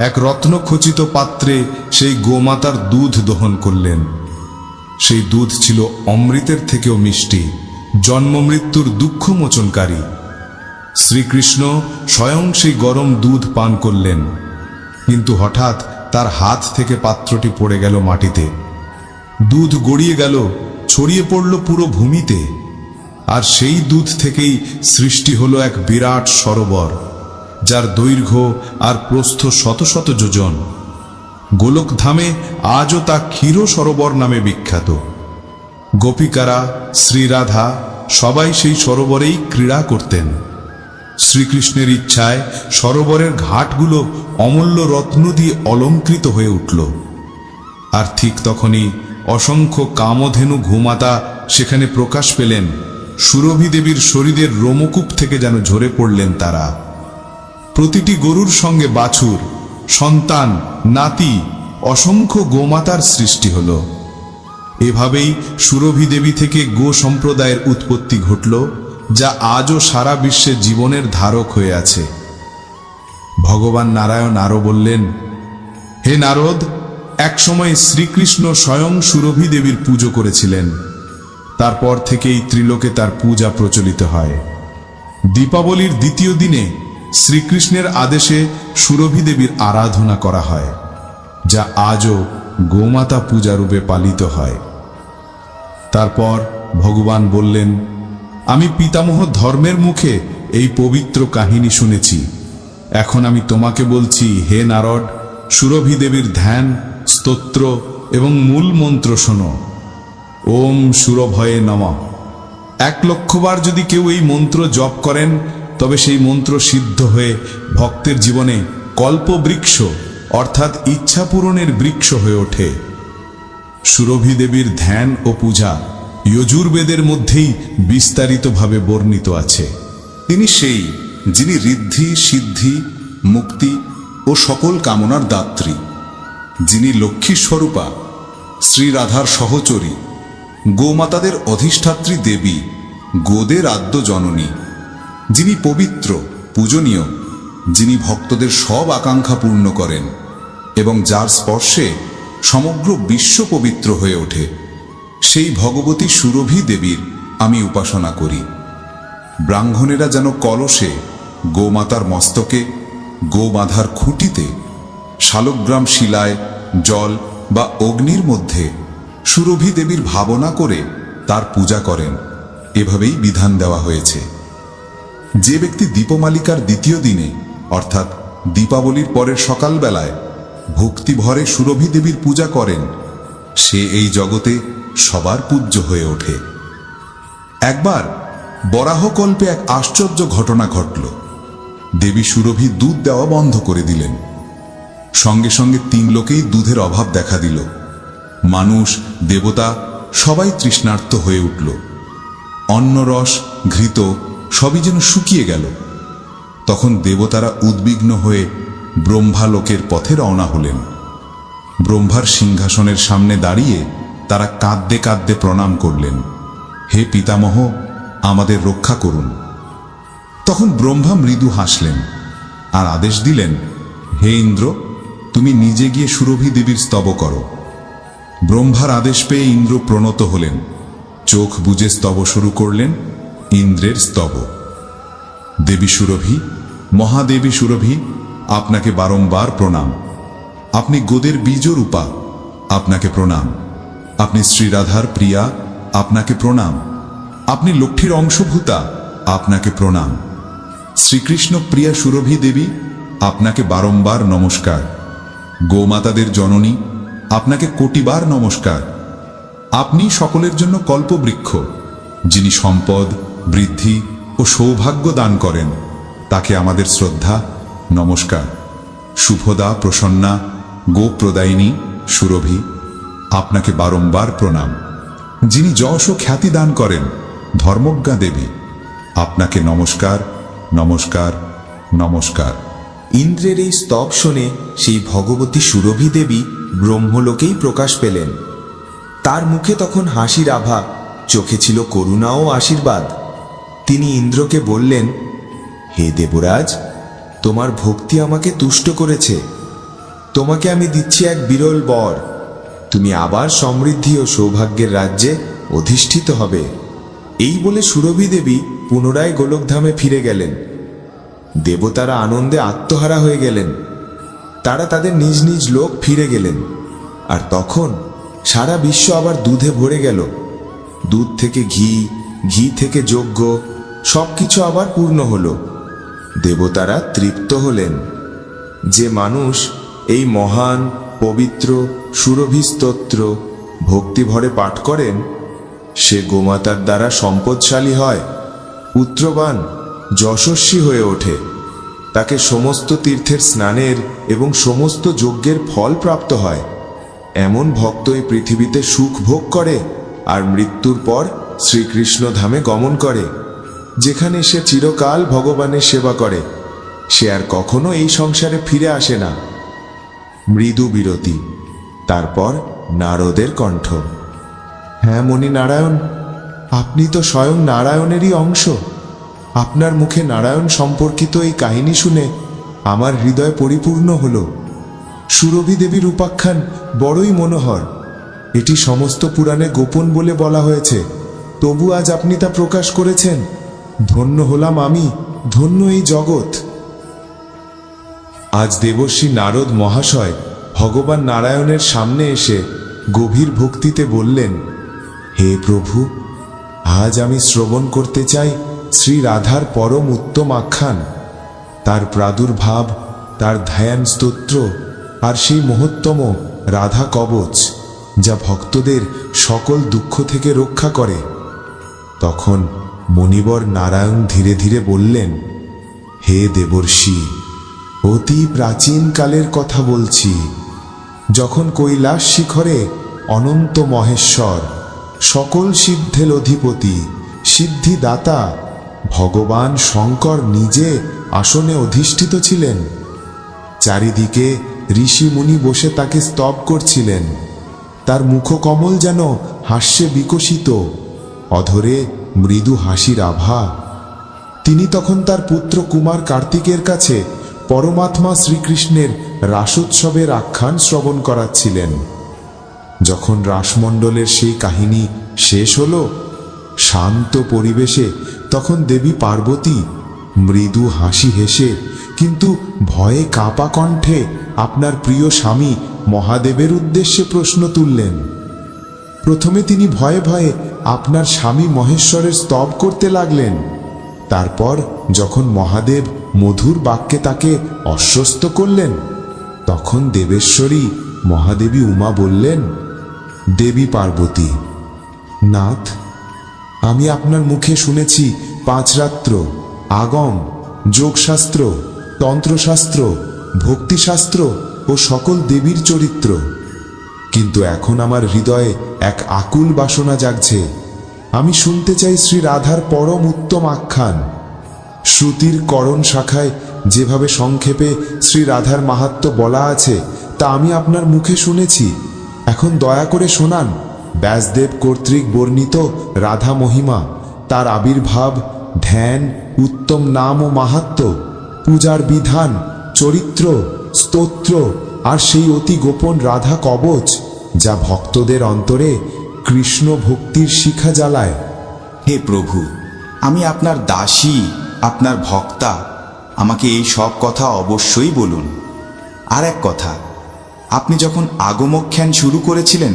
এক রত্নখচিত পাত্রে সেই গোমাতার দুধ দহন করলেন। সেই দুধ ছিল অমৃতের থেকেও মিষ্টি, জন্ম মৃত্যুর দুঃখ মোচনকারী। শ্রীকৃষ্ণ স্বয়ং সেই গরম দুধ পান করলেন, কিন্তু হঠাৎ তার হাত থেকে পাত্রটি পড়ে গেল মাটিতে। দুধ গড়িয়ে গেল, ছড়িয়ে পড়ল পুরো ভূমিতে। আর সেই দুধ থেকেই সৃষ্টি হলো এক বিরাট সরোবর, যার দৈর্ঘ্য আর প্রস্থ শত শত যোজন। গোলকধামে আজও তা ক্ষীর সরোবর নামে বিখ্যাত। গোপিকারা, শ্রীরাধা সবাই সেই সরোবরেই ক্রীড়া করতেন। শ্রীকৃষ্ণের ইচ্ছায় সরোবরের ঘাটগুলো অমূল্য রত্ন দিয়ে অলঙ্কৃত হয়ে উঠল। আর ঠিক তখনই অসংখ্য কামধেনু গোমাতা সেখানে প্রকাশ পেলেন। সুরভি দেবীর শরীরের রোমকূপ থেকে যেন ঝরে পড়লেন তারা। প্রতিটি গরুর সঙ্গে বাছুর, সন্তান, নাতি, অসংখ্য গোমাতার সৃষ্টি হল। এভাবেই সুরভি দেবী থেকে গো সম্প্রদায়ের উৎপত্তি ঘটল, যা আজও সারা বিশ্বে জীবনের ধারক হয়ে আছে। ভগবান নারায়ণ আরো বললেন, হে নারদ, একসময় শ্রীকৃষ্ণ স্বয়ং সুরভি দেবীর পুজো করেছিলেন। তারপর থেকেই ত্রিলোকে তার পূজা প্রচলিত হয়। দীপাবলির দ্বিতীয় দিনে শ্রীকৃষ্ণের আদেশে সুরভি দেবীর আরাধনা করা হয়, যা আজও গোমাতা পূজা রূপে পালিত হয়। তারপর ভগবান বললেন, আমি পিতামহ ধর্মের মুখে এই পবিত্র কাহিনী শুনেছি। এখন আমি তোমাকে বলছি, হে নারদ, সুরভি দেবীর ধ্যান, স্তোত্র এবং মূল মন্ত্র শোনো। ওম সুরভয়ে নমঃ। 1,00,000 বার যদি কেউ এই মন্ত্র জপ করেন, তবে সেই মন্ত্র সিদ্ধ হয়ে ভক্তের জীবনে কল্পবৃক্ষ অর্থাৎ ইচ্ছা পূরণের বৃক্ষ হয়ে ওঠে। সুরভি দেবীর ধ্যান ও পূজা যজুর্বেদের মধ্যেই বিস্তারিতভাবে বর্ণিত আছে। তিনি সেই যিনি ঋদ্ধি, সিদ্ধি, মুক্তি ও সকল কামনার দাত্রী, যিনি লক্ষ্মী স্বরূপা, শ্রীরাধার সহচরী, গোমাতাদের অধিষ্ঠাত্রী দেবী, গোদের আদ্য জননী, যিনি পবিত্র, পূজনীয়, যিনি ভক্তদের সব আকাঙ্ক্ষা পূর্ণ করেন এবং যার স্পর্শে সমগ্র বিশ্ব পবিত্র হয়ে ওঠে, সেই ভগবতী সুরভি দেবীর আমি উপাসনা করি। ব্রাহ্মণেরা যেন কলসে, গোমাতার মস্তকে, গোবাঁধার খুঁটিতে, শালগ্রাম শিলায়, জল বা অগ্নির মধ্যে সুরভি দেবীর ভাবনা করে তার পূজা করেন। এভাবেই বিধান দেওয়া হয়েছে। যে ব্যক্তি দীপমালিকার দ্বিতীয় দিনে অর্থাৎ দীপাবলির পরের সকালবেলায় ভক্তি ভরে সুরভি দেবীর পূজা করেন, সে এই জগতে সবার পূজ্য হয়ে ওঠে। একবার বরাহকল্পে এক আশ্চর্য ঘটনা ঘটল। দেবী সুরভি দুধ দেওয়া বন্ধ করে দিলেন। সঙ্গে সঙ্গে 3 লোকেই দুধের অভাব দেখা দিল। মানুষ দেবতা সবাই তৃষ্ণার্ত হয়ে উঠল। অন্নরস ঘৃত সবই যেন শুকিয়ে গেল। তখন দেবতারা উদ্বিগ্ন হয়ে ব্রহ্মালোকের পথে রওনা হলেন। ব্রহ্মার সিংহাসনের সামনে দাঁড়িয়ে তারা কাঁদতে কাঁদতে প্রণাম করলেন, হে পিতামহ, আমাদের রক্ষা করুন। তখন ব্রহ্মা মৃদু হাসলেন আর আদেশ দিলেন, হে ইন্দ্র, তুমি নিজে গিয়ে সুরভি দেবীর স্তব করো। ব্রহ্মার আদেশ পেয়ে ইন্দ্র প্রণত হলেন, চোখ বুজে স্তব শুরু করলেন ইন্দ্রের স্তব। দেবী সুরভি, মহাদেবী সুরভি, আপনাকে বারংবার প্রণাম। আপনি গোদের বীজরূপা, আপনাকে প্রণাম। আপনি শ্রীরাধার প্রিয়া, আপনাকে প্রণাম। আপনি লক্ষ্মীর অংশভূতা, আপনাকে প্রণাম। শ্রীকৃষ্ণ প্রিয়া সুরভি দেবী, আপনাকে বারংবার নমস্কার। গোমাতাদের জননী, আপনাকে কোটিবার নমস্কার। আপনি সকলের জন্য কল্পবৃক্ষ, যিনি সম্পদ, বৃদ্ধি ও সৌভাগ্য দান করেন, তাকে আমাদের শ্রদ্ধা, নমস্কার। শুভদা, প্রসন্না, গোপ্রদায়িনী সুরভি, আপনাকে বারংবার প্রণাম। যিনি যশ ও খ্যাতি দান করেন, ধর্মজ্ঞা দেবী, আপনাকে নমস্কার, নমস্কার, নমস্কার। ইন্দ্রের এই স্তব শুনে সেই ভগবতী সুরভি দেবী ব্রহ্মলোকেই প্রকাশ পেলেন। তার মুখে তখন হাসির আভা, চোখে ছিল করুণা ও আশীর্বাদ। তিনি ইন্দ্রকে বললেন, হে দেবরাজ, তোমার ভক্তি আমাকে তুষ্ট করেছে। তোমাকে আমি দিচ্ছি এক বিরল বর। তুমি আবার সমৃদ্ধি ও সৌভাগ্যের রাজ্যে অধিষ্ঠিত হবে। এই বলে সুরভি দেবী পুনরায় গোলকধামে ফিরে গেলেন। দেবতারা আনন্দে আত্মহারা হয়ে গেলেন। তারা তাদের নিজ নিজ লোক ফিরে গেলেন। আর তখন সারা বিশ্ব আবার দুধে ভরে গেল। দুধ থেকে ঘি, ঘি থেকে যজ্ঞ, সবকিছু আবার পূর্ণ হলো। দেবতারা তৃপ্ত হলেন। যে মানুষ এই মহান পবিত্র সুরভি স্তোত্র ভক্তিভরে পাঠ করেন, সে গোমাতার দ্বারা সম্পদশালী হয়, পুত্রবান, যশস্বী হয়ে ওঠে। তাকে সমস্ত তীর্থের স্নানের এবং সমস্ত যজ্ঞের ফল প্রাপ্ত হয়। এমন ভক্ত এই পৃথিবীতে সুখ ভোগ করে আর মৃত্যুর পর শ্রীকৃষ্ণ ধামে গমন করে, যেখানে সে চিরকাল ভগবানের সেবা করে। সে আর কখনো এই সংসারে ফিরে আসে না। মৃদু বিরতি, তারপর নারদের কণ্ঠ, হ্যাঁ মণি নারায়ণ, আপনি তো স্বয়ং নারায়ণেরই অংশ। আপনার মুখে নারায়ণ সম্পর্কিত এই কাহিনী শুনে আমার হৃদয় পরিপূর্ণ হল। সুরভি দেবীর উপাখ্যান বড়ই মনোহর। এটি সমস্ত পুরাণে গোপন বলে বলা হয়েছে, তবু আজ আপনি তা প্রকাশ করেছেন। ধন্য হলাম আমি, ধন্য এই জগৎ। আজ দেবর্ষি নারদ মহাশয় ভগবান নারায়ণের সামনে এসে গভীর ভক্তিতে বললেন, হে প্রভু, আজ আমি শ্রবণ করতে চাই শ্রী রাধার পরম উত্তম আখ্যান, তার প্রাদুর্ভাব, তার ধ্যান স্তোত্র আর সেই মহত্তম রাধা কবচ, যা ভক্তদের সকল দুঃখ থেকে রক্ষা করে। তখন মণিবর নারায়ণ ধীরে ধীরে বললেন, হে দেবর্ষি, অতি প্রাচীন কালের কথা বলছি, যখন কৈলাস শিখরে অনন্ত মহেশ্বর, সকল সিদ্ধের অধিপতি, সিদ্ধিদাতা ভগবান শঙ্কর নিজে আসনে অধিষ্ঠিত ছিলেন। চারিদিকে ঋষি মুনি বসে তাকে স্তব করছিলেন। তার মুখকমল যেন হাস্যে বিকশিত, অধরে মৃদু হাসির আভা। তিনি তখন তার পুত্র কুমার কার্তিকের কাছে পরমাত্মা শ্রীকৃষ্ণের রাসোৎসবের আখ্যান শ্রবণ করাচ্ছিলেন। যখন রাসমণ্ডলের সেই কাহিনী শেষ হল, শান্ত পরিবেশে তখন দেবী পার্বতী মৃদু হাসি হেসে কিন্তু ভয়ে কাঁপা কণ্ঠে আপনার প্রিয় স্বামী মহাদেবের উদ্দেশ্যে প্রশ্ন তুললেন। প্রথমে তিনি ভয়ে ভয়ে আপনার স্বামী মহেশ্বরের স্তব করতে লাগলেন। তারপর যখন মহাদেব মধুর বাক্যে তাকে আশ্বস্ত করলেন, তখন দেবেশ্বরী মহাদেবী উমা বললেন, দেবী পার্বতী, নাথ, আমি আপনার মুখে শুনেছি 5 রাত্র, আগম, যোগশাস্ত্র, তন্ত্রশাস্ত্র, ভক্তিশাস্ত্র ও সকল দেবীর চরিত্র। কিন্তু এখন আমার হৃদয়ে এক আকুল বাসনা জাগছে। আমি শুনতে চাই শ্রী রাধার পরম উত্তম আখ্যান। শ্রুতির করণ শাখায় যেভাবে সংক্ষেপে শ্রী রাধার মাহাত্ম্য বলা আছে তা আমি আপনার মুখে শুনেছি। এখন দয়া করে শোনান ব্যাসদেব কর্তৃক বর্ণিত রাধা মহিমা, তার আবির্ভাব, ধ্যান, উত্তম নাম ও মাহাত্ম্য, পূজার বিধান, চরিত্র, স্তোত্র আর সেই অতি গোপন রাধা কবচ যা ভক্তদের অন্তরে কৃষ্ণ ভক্তির শিখা জ্বালায়। হে প্রভু, আমি আপনার দাসী, আপনার ভক্তা, আমাকে এই সব কথা অবশ্যই বলুন। আর এক কথা, আপনি যখন আগমখ্যান শুরু করেছিলেন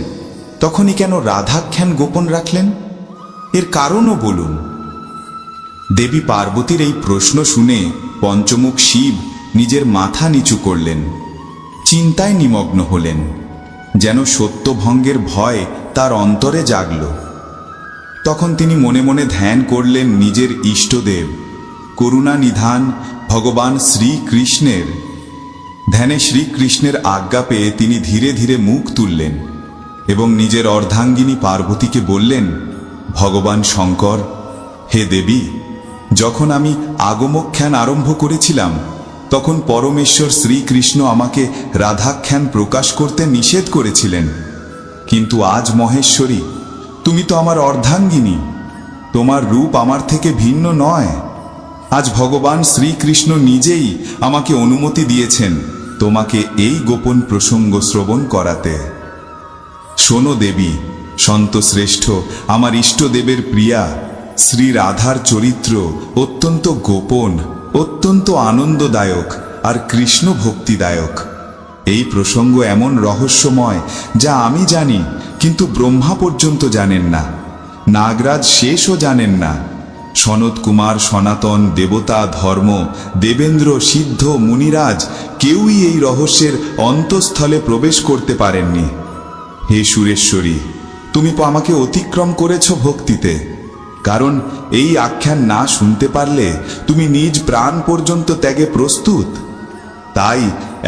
তখনই কেন রাধাখ্যান গোপন রাখলেন? এর কারণও বলুন। দেবী পার্বতীর এই প্রশ্ন শুনে পঞ্চমুখ শিব নিজের মাথা নিচু করলেন, চিন্তায় নিমগ্ন হলেন, যেন সত্যভঙ্গের ভয় তার অন্তরে জাগল। তখন তিনি মনে মনে ধ্যান করলেন নিজের ইষ্টদেব করুণা নিধান ভগবান শ্রীকৃষ্ণের। ধ্যানে শ্রীকৃষ্ণের আজ্ঞা পেয়ে তিনি ধীরে ধীরে মুখ তুললেন এবং নিজের অর্ধাঙ্গিনী পার্বতীকে বললেন, ভগবান শঙ্কর, হে দেবী, যখন আমি আগমখ্যান আরম্ভ করেছিলাম তখন পরমেশ্বর শ্রীকৃষ্ণ আমাকে রাধাখ্যান প্রকাশ করতে নিষেধ করেছিলেন। কিন্তু আজ মহেশ্বরী, তুমি তো আমার অর্ধাঙ্গিনী, তোমার রূপ আমার থেকে ভিন্ন নয়। আজ ভগবান শ্রীকৃষ্ণ নিজেই আমাকে অনুমতি দিয়েছেন তোমাকে এই গোপন প্রসঙ্গ শ্রবণ করাতে। শোনো দেবী, সন্ত শ্রেষ্ঠ, আমার ইষ্টদেবের প্রিয়া, শ্রী রাধার চরিত্র অত্যন্ত গোপন, অত্যন্ত আনন্দদায়ক আর কৃষ্ণ ভক্তিদায়ক। এই প্রসঙ্গ এমন রহস্যময় যা আমি জানি, কিন্তু ব্রহ্মা পর্যন্ত জানেন না, নাগরাজ শেষও জানেন না, সনত কুমার, সনাতন, দেবতা, ধর্ম, দেবেন্দ্র, সিদ্ধ, মুনিরাজ কেউই এই রহস্যের অন্তঃস্থলে প্রবেশ করতে পারেননি। হে সুরেশ্বরী, তুমি তো আমাকে অতিক্রম করেছ ভক্তিতে, কারণ এই আখ্যান না শুনতে পারলে তুমি নিজ প্রাণ পর্যন্ত ত্যাগে প্রস্তুত। তাই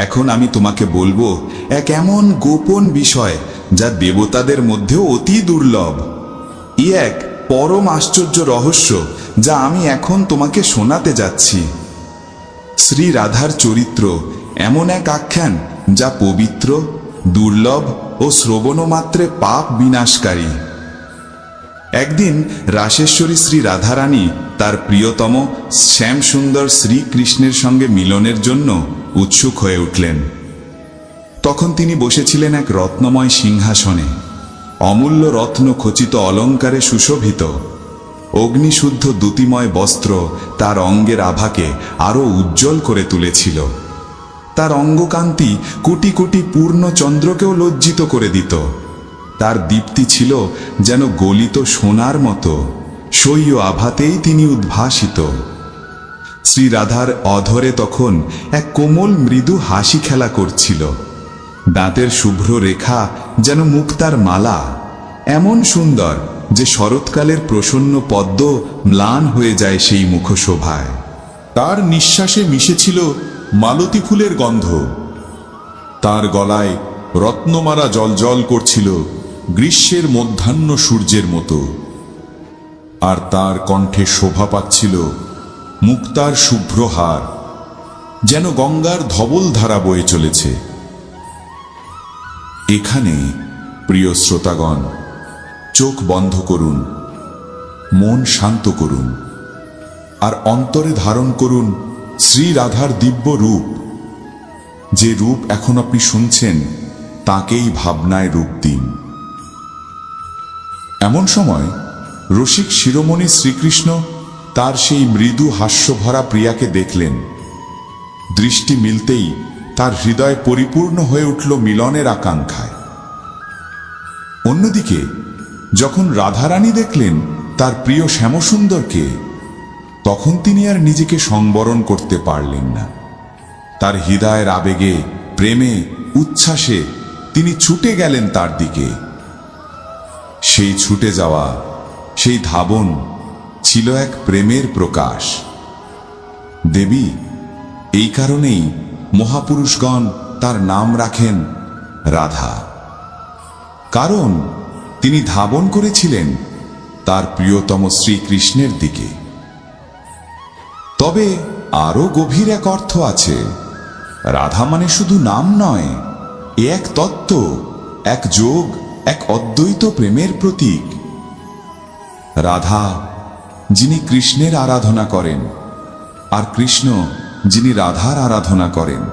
এখন আমি তোমাকে বলবো এক এমন গোপন বিষয় যা দেবতাদের মধ্যেও অতি দুর্লভ। ই এক পরম আশ্চর্য রহস্য যা আমি এখন তোমাকে শোনাতে যাচ্ছি। শ্রী রাধার চরিত্র এমন এক আখ্যান যা পবিত্র, দুর্লভ ও শ্রবণমাত্রে পাপ বিনাশকারী। একদিন রাসেশ্বরী শ্রী রাধারানী তার প্রিয়তম শ্যামসুন্দর শ্রীকৃষ্ণের সঙ্গে মিলনের জন্য উৎসুক হয়ে উঠলেন। তখন তিনি বসেছিলেন এক রত্নময় সিংহাসনে, অমূল্য রত্ন খচিত অলঙ্কারে সুশোভিত। অগ্নিশুদ্ধ দ্যুতিময় বস্ত্র তার অঙ্গের আভাকে আরো উজ্জ্বল করে তুলেছিল। তার অঙ্গকান্তি কোটি কোটি পূর্ণ চন্দ্রকেও লজ্জিত করে দিত। তার দীপ্তি ছিল যেন গলিত সোনার মতো, সইয় আভাতেই তিনি উদ্ভাসিত। শ্রী রাধার অধরে তখন এক কোমল মৃদু হাসি খেলা করছিল। দাঁতের শুভ্র রেখা যেন মুক্তার মালা, এমন সুন্দর যে শরৎকালের প্রসন্ন পদ্ম ম্লান হয়ে যায় সেই মুখশোভায়। তার নিঃশ্বাসে মিশেছিল মালতী ফুলের গন্ধ। তার গলায় রত্নমালা জলজল করছিল গ্রীষ্মের মধ্যাহ্ন সূর্যের মতো, আর তার কণ্ঠে শোভা পাচ্ছিল মুক্তার শুভ্র হার, যেন গঙ্গার ধবল ধারা বয়ে চলেছে। এখানে প্রিয় শ্রোতাগণ, চোখ বন্ধ করুন, মন শান্ত করুন, আর অন্তরে ধারণ করুন শ্রী রাধার দিব্য রূপ। যে রূপ এখন আপনি শুনছেন তাকেই ভাবনায় রূপ দিন। এমন সময় রসিক শিরোমণি শ্রীকৃষ্ণ তার সেই মৃদু হাস্যভরা প্রিয়াকে দেখলেন। দৃষ্টি মিলতেই তার হৃদয় পরিপূর্ণ হয়ে উঠল মিলনের আকাঙ্ক্ষায়। অন্যদিকে যখন রাধারানী দেখলেন তার প্রিয় শ্যামসুন্দরকে, তখন তিনি আর নিজেকে সংবরণ করতে পারলেন না। তার হৃদয়ের আবেগে, প্রেমে, উচ্ছ্বাসে তিনি ছুটে গেলেন তার দিকে। সেই ছুটে যাওয়া, সেই ধাবন ছিল এক প্রেমের প্রকাশ। দেবী, এই কারণেই মহাপুরুষগণ তার নাম রাখেন রাধা। কারণ তিনি ধাবন করেছিলেন তার প্রিয়তম শ্রীকৃষ্ণের দিকে। তবে আরো গভীর এক অর্থ আছে। রাধা মানে শুধু নাম নয়, এ এক তত্ত্ব, এক যোগ, এক অদ্বৈত প্রেমের প্রতীক। রাধা যিনি কৃষ্ণের আরাধনা করেন, আর কৃষ্ণ যিনি রাধার আরাধনা করেন।